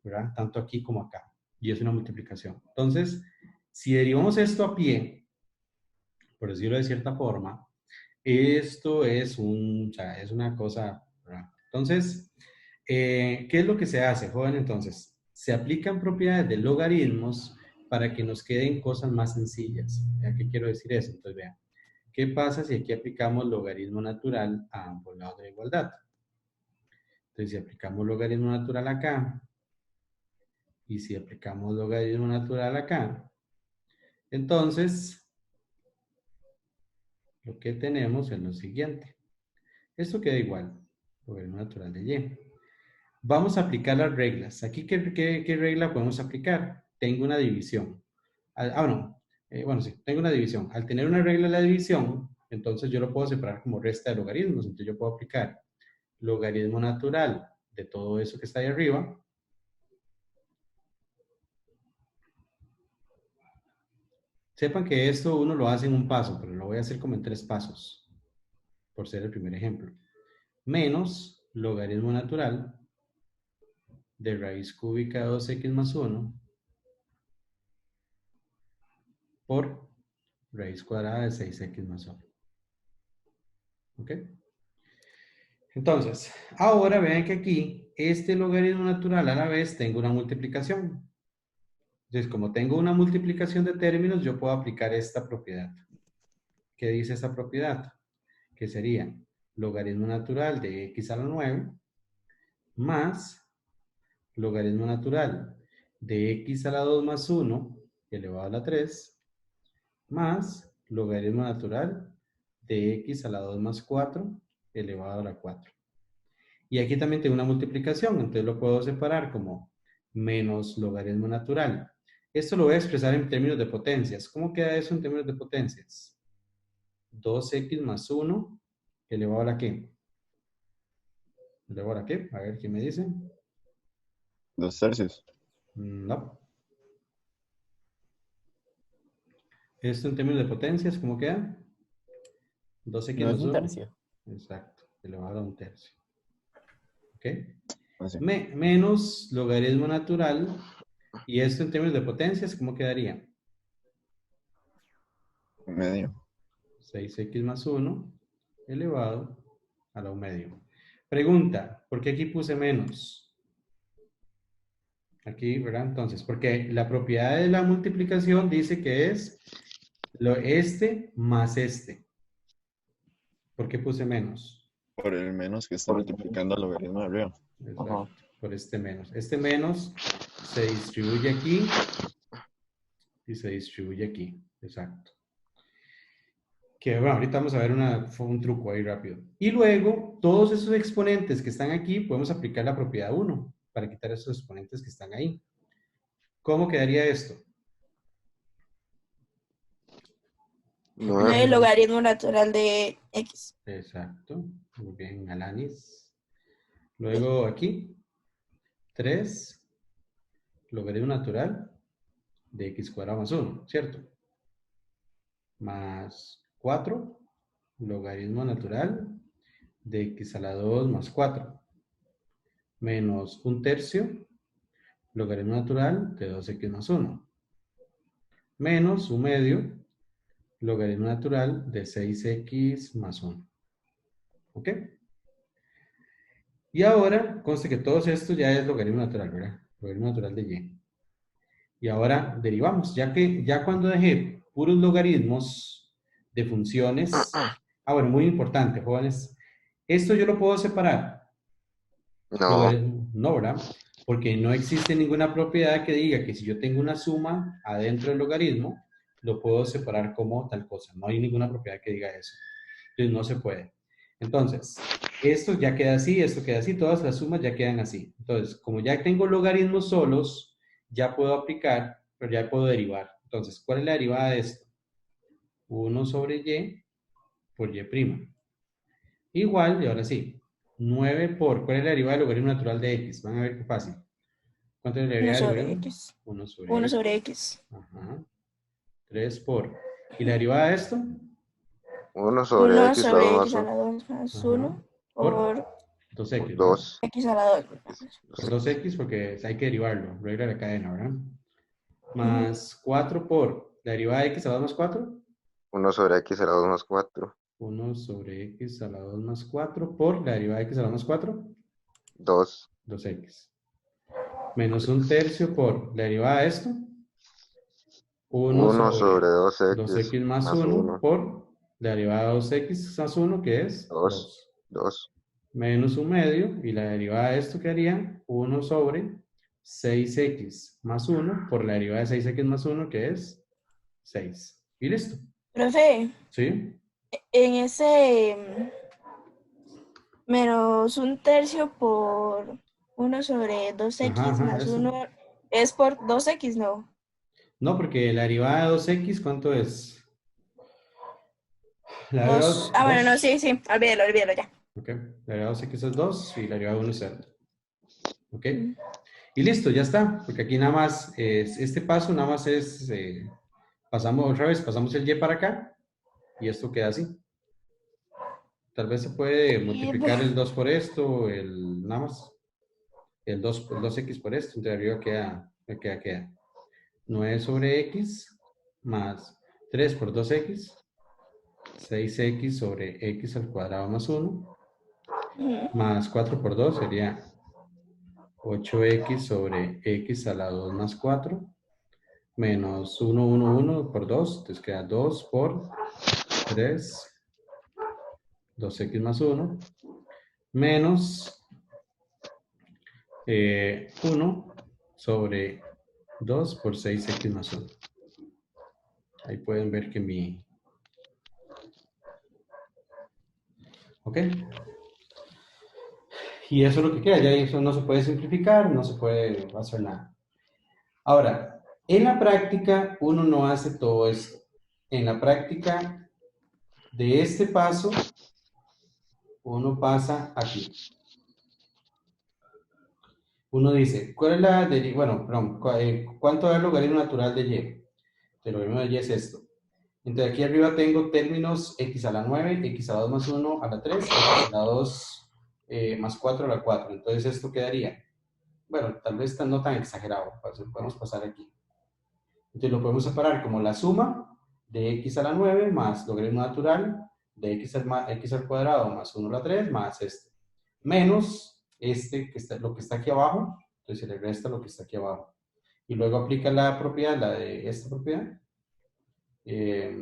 ¿verdad? Tanto aquí como acá. Y es una multiplicación. Entonces, si derivamos esto a pie, por decirlo de cierta forma, esto es es una cosa, ¿verdad? Entonces, ¿qué es lo que se hace, joven? Entonces, se aplican propiedades de logaritmos para que nos queden cosas más sencillas. ¿Ya qué quiero decir eso? Entonces, vean, ¿qué pasa si aquí aplicamos logaritmo natural a ambos lados de la igualdad? Entonces, si aplicamos logaritmo natural acá, y si aplicamos logaritmo natural acá, entonces, lo que tenemos es lo siguiente. Esto queda igual, logaritmo natural de y. Vamos a aplicar las reglas. Aquí, ¿qué regla podemos aplicar? Tengo una división. No. Bueno, sí, tengo una división. Al tener una regla de la división, entonces yo lo puedo separar como resta de logaritmos. Entonces yo puedo aplicar logaritmo natural de todo eso que está ahí arriba. Sepan que esto uno lo hace en un paso, pero lo voy a hacer como en 3 pasos, por ser el primer ejemplo. Menos logaritmo natural de raíz cúbica de 2x más 1 por raíz cuadrada de 6x más 1. ¿Ok? Entonces, ahora vean que aquí, este logaritmo natural a la vez tengo una multiplicación. Entonces, como tengo una multiplicación de términos, yo puedo aplicar esta propiedad. ¿Qué dice esta propiedad? Que sería logaritmo natural de x a la 9 más logaritmo natural de x a la 2 más 1 elevado a la 3 más logaritmo natural de x a la 2 más 4 elevado a la 4. Y aquí también tengo una multiplicación, entonces lo puedo separar como menos logaritmo natural. Esto lo voy a expresar en términos de potencias. ¿Cómo queda eso en términos de potencias? 2x más 1 elevado a la ¿qué? ¿Elevado a la qué? A ver, ¿quién me dice? 2 tercios. No. Esto en términos de potencias, ¿cómo queda? 2x No es más un 1. tercio. Exacto, elevado a 1 tercio. ¿Ok? Así. Menos logaritmo natural. Y esto en términos de potencias, ¿cómo quedaría? Medio. 6x más 1 elevado a la 1 medio. Pregunta, ¿por qué aquí puse menos? Aquí, ¿verdad? Entonces, porque la propiedad de la multiplicación dice que es este más este. ¿Por qué puse menos? Por el menos que está multiplicando el logaritmo de arriba. Exacto, por este menos. Este menos se distribuye aquí y se distribuye aquí. Exacto. Que bueno, ahorita vamos a ver un truco ahí rápido. Y luego, todos esos exponentes que están aquí, podemos aplicar la propiedad 1 para quitar esos exponentes que están ahí. ¿Cómo quedaría esto? El logaritmo natural de x. Exacto. Muy bien, Alanis. Luego aquí, 3 logaritmo natural de x cuadrado más 1, ¿cierto? Más 4 logaritmo natural de x a la 2 más 4. Menos 1 tercio logaritmo natural de 2x más 1. Menos 1 medio logaritmo natural de 6x más 1. ¿Ok? Y ahora, conste que todo esto ya es logaritmo natural, ¿verdad? Logaritmo natural de y. Y ahora derivamos, ya cuando dejé puros logaritmos de funciones. Bueno, muy importante, jóvenes. Esto yo lo puedo separar. No. No, ¿verdad? Porque no existe ninguna propiedad que diga que si yo tengo una suma adentro del logaritmo, lo puedo separar como tal cosa. No hay ninguna propiedad que diga eso. Entonces no se puede. Entonces, esto ya queda así, esto queda así, todas las sumas ya quedan así. Entonces, como ya tengo logaritmos solos, ya puedo aplicar pero ya puedo derivar. Entonces, ¿cuál es la derivada de esto? 1 sobre y por y'. Igual, y ahora sí, 9 por, ¿cuál es la derivada del logaritmo natural de x? Van a ver qué fácil. ¿Cuánto es la 1 derivada del sobre logaritmo? X. 1 sobre 1 x. sobre X. Ajá. 3 por. ¿Y la derivada de esto? 1 sobre 1 X a la sobre 2 X a más la 2 más Ajá. 1 ¿Por? por 2x, ¿verdad? 2. X a la 2. Por 2x porque hay que derivarlo, regla de la cadena, ¿verdad? Más 4 por la derivada de x a la 2 más 4. 1 sobre X a la 2 más 4. 1 sobre x a la 2 más 4 por la derivada de x a la 2 más 4. 2. 2x. Menos 1/3 por la derivada de esto. 1 1 sobre sobre 2X 2x más más 1 1. por la derivada de 2x más 1, que es 2. 2. 2. Menos 1/2, y la derivada de esto quedaría 1 sobre 6x más 1 por la derivada de 6x más 1, que es 6. Y listo. Profe, ¿Sí? en ese menos 1/3 por 1 sobre 2X Ajá, más eso. 1 es por 2X, ¿no? No, porque la derivada de 2x, ¿cuánto es? La derivada 2. Ah, bueno, no, sí, sí. Olvídalo ya. Ok. La derivada de 2x es 2 y la derivada de 1 es 0. ¿Ok? Mm. Y listo, ya está. Porque aquí nada más, este paso nada más es, pasamos otra vez, pasamos el y para acá y esto queda así. Tal vez se puede multiplicar el 2 por esto, nada más. El 2x por esto, entonces arriba queda 9 sobre x más 3 por 2x, 6x sobre x al cuadrado más 1, más 4 por 2 sería 8x sobre x a la 2 más 4, menos 1 por 2, entonces queda 2 por 3, 2x más 1, menos 1 sobre 2 por 6x más 1. Ahí pueden ver que mi... ¿Ok? Y eso es lo que queda. Ya eso no se puede simplificar, no se puede hacer nada. Ahora, en la práctica uno no hace todo esto. En la práctica de este paso, uno pasa aquí. Uno dice, ¿cuál es la bueno, perdón, ¿cuánto es el logaritmo natural de y? El logaritmo de y es esto. Entonces aquí arriba tengo términos x a la 9, x a la 2 más 1 a la 3, x a la 2 más 4 a la 4. Entonces esto quedaría, bueno, tal vez no tan exagerado, podemos pasar aquí. Entonces lo podemos separar como la suma de x a la 9 más logaritmo natural de x al cuadrado más 1 a la 3 más este. Menos lo que está aquí abajo, entonces se le resta lo que está aquí abajo. Y luego aplica la propiedad, la de esta propiedad. Y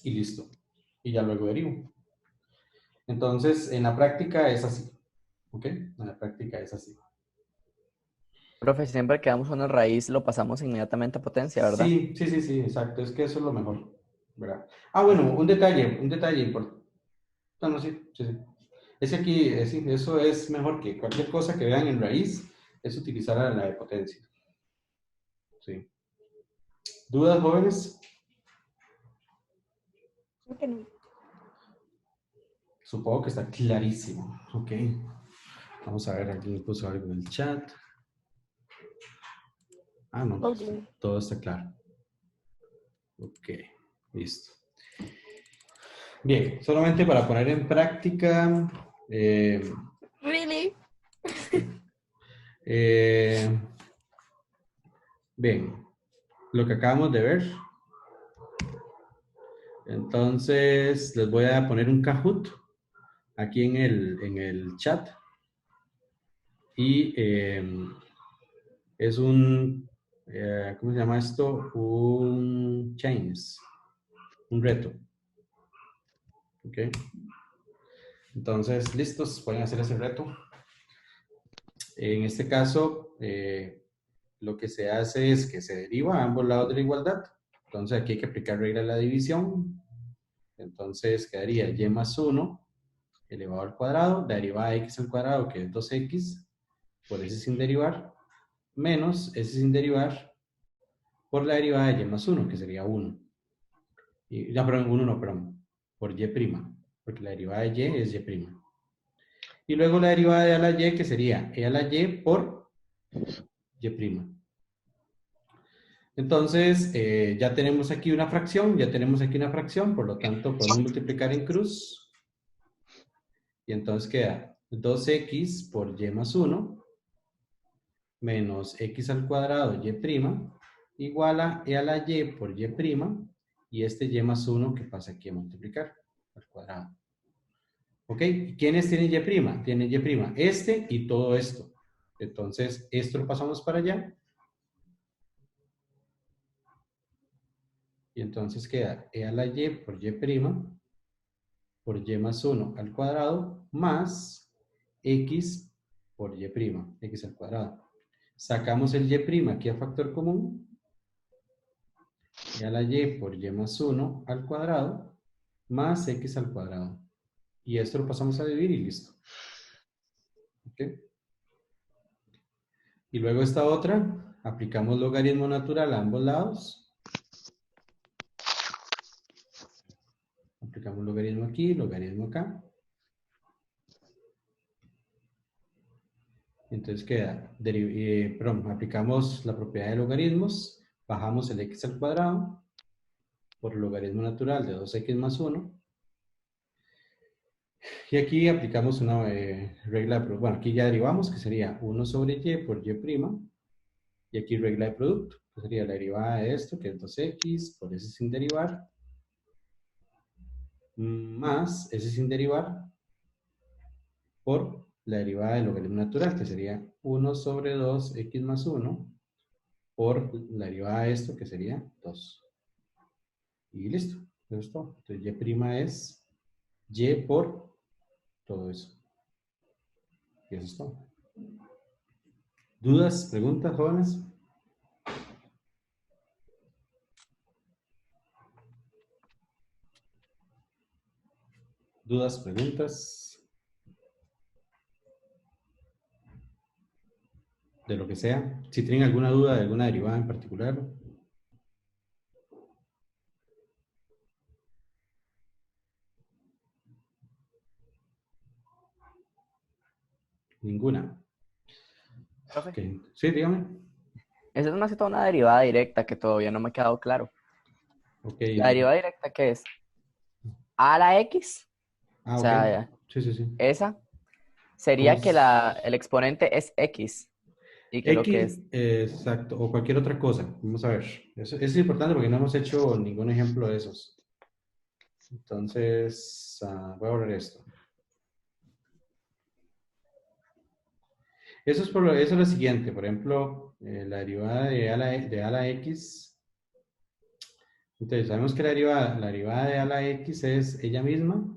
listo. Y ya luego derivo. Entonces, en la práctica es así. ¿Ok? En la práctica es así. Profe, siempre que damos una raíz lo pasamos inmediatamente a potencia, ¿verdad? Sí, exacto. Es que eso es lo mejor. ¿Verdad? Ah, bueno, un detalle importante. No, sí. Es que aquí, sí, eso es mejor que cualquier cosa que vean en raíz, es utilizar la de potencia. Sí. ¿Dudas, jóvenes? Creo que no. Supongo que está clarísimo. Ok. Vamos a ver, aquí me puso algo en el chat. Ah, no, Ok. todo está claro. Ok, listo. Bien, solamente para poner en práctica. Really? Bien, lo que acabamos de ver. Entonces, les voy a poner un Kahoot aquí en el chat. Y es un, ¿cómo se llama esto? Un challenge, un reto. ¿Ok? Entonces, listos, pueden hacer ese reto. En este caso, lo que se hace es que se deriva a ambos lados de la igualdad. Entonces, aquí hay que aplicar regla de la división. Entonces, quedaría y más 1 elevado al cuadrado, derivada de x al cuadrado, que es 2x, por ese sin derivar, menos ese sin derivar, por la derivada de y más 1, que sería 1. Y, ya, perdón, 1 no, perdón, por y', porque la derivada de y es y'. Y luego la derivada de a la y, que sería e a la y por y'. Entonces, ya tenemos aquí una fracción, por lo tanto, podemos multiplicar en cruz. Y entonces queda 2x por y más 1 menos x al cuadrado y' igual a e a la y por y', y este y más 1 que pasa aquí a multiplicar al cuadrado. ¿Ok? ¿Quiénes tienen y'? Tienen y', este y todo esto. Entonces, esto lo pasamos para allá. Y entonces queda e a la y por y' más 1 al cuadrado más x por y', x al cuadrado. Sacamos el y' aquí a factor común. E a la y por y más 1 al cuadrado más x al cuadrado. Y esto lo pasamos a dividir y listo. ¿Ok? Y luego esta otra, aplicamos logaritmo natural a ambos lados. Aplicamos logaritmo aquí, logaritmo acá. Entonces queda, aplicamos la propiedad de logaritmos, bajamos el x al cuadrado por el logaritmo natural de 2x más 1. Y aquí aplicamos una regla de producto. Bueno, aquí ya derivamos, que sería 1 sobre y por y'. Y aquí regla de producto, que sería la derivada de esto, que es 2x por s sin derivar, más s sin derivar por la derivada del logaritmo natural, que sería 1 sobre 2x más 1 por la derivada de esto, que sería 2. Y listo, eso es todo. Entonces y' es y por todo eso. Y eso es todo. ¿Dudas, preguntas, jóvenes? ¿Dudas, preguntas? De lo que sea. Si tienen alguna duda de alguna derivada en particular. Ninguna. Profe, Okay. Sí, dígame. esa es más que todo una derivada directa que todavía no me ha quedado claro. Okay. ¿La derivada directa qué es? ¿A a la x? Ah, O sea, ok. Sí. esa sería que el exponente es x. Y que lo que es... Exacto, o cualquier otra cosa. Vamos a ver. Eso es importante porque no hemos hecho ningún ejemplo de esos. Entonces, voy a borrar esto. Eso es lo siguiente. Por ejemplo, la derivada de a la x. Entonces, sabemos que la derivada de a la x es ella misma,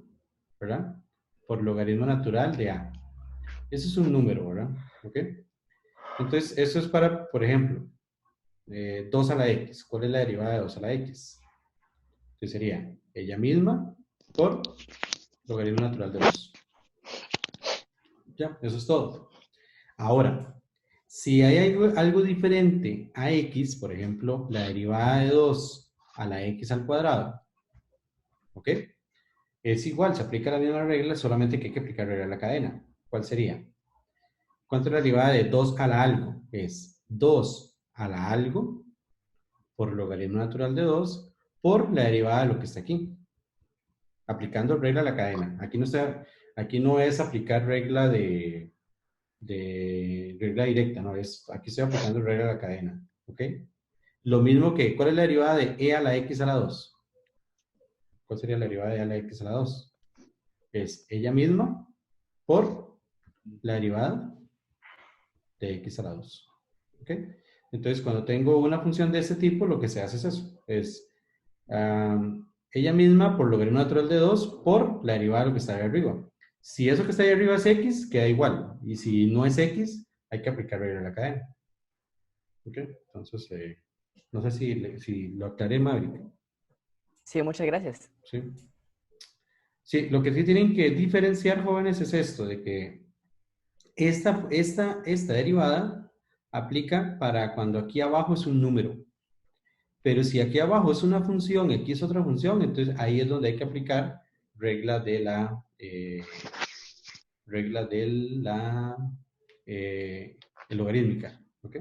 ¿verdad? Por logaritmo natural de a. Eso es un número, ¿verdad? ¿Ok? Entonces, eso es para, por ejemplo, 2 a la x. ¿Cuál es la derivada de 2 a la x? Entonces sería ella misma por logaritmo natural de 2. Ya, eso es todo. Ahora, si hay algo diferente a x, por ejemplo, la derivada de 2 a la x al cuadrado, ¿ok? Es igual, se aplica la misma regla, solamente que hay que aplicar regla a la cadena. ¿Cuál sería? ¿Cuánto es la derivada de 2 a la algo? Es 2 a la algo por logaritmo natural de 2 por la derivada de lo que está aquí. Aplicando regla a la cadena. Aquí no es aplicar regla de regla directa, no es, aquí estoy aplicando regla a la cadena. ¿Ok? Lo mismo que, ¿cuál es la derivada de e a la x a la 2? ¿Cuál sería la derivada de e a la x a la 2? Es ella misma por la derivada de x a la 2. ¿Ok? Entonces, cuando tengo una función de este tipo, lo que se hace es eso. Es ella misma por logaritmo natural de 2 por la derivada de lo que está ahí arriba. Si eso que está ahí arriba es x, queda igual. Y si no es x, hay que aplicar regla a la cadena. ¿Ok? Entonces, no sé si lo aclaré, Maverick. Sí, muchas gracias. Sí. Sí, lo que sí tienen que diferenciar, jóvenes, es esto, de que esta derivada aplica para cuando aquí abajo es un número. Pero si aquí abajo es una función, aquí es otra función, entonces ahí es donde hay que aplicar regla de la, logarítmica, ¿ok?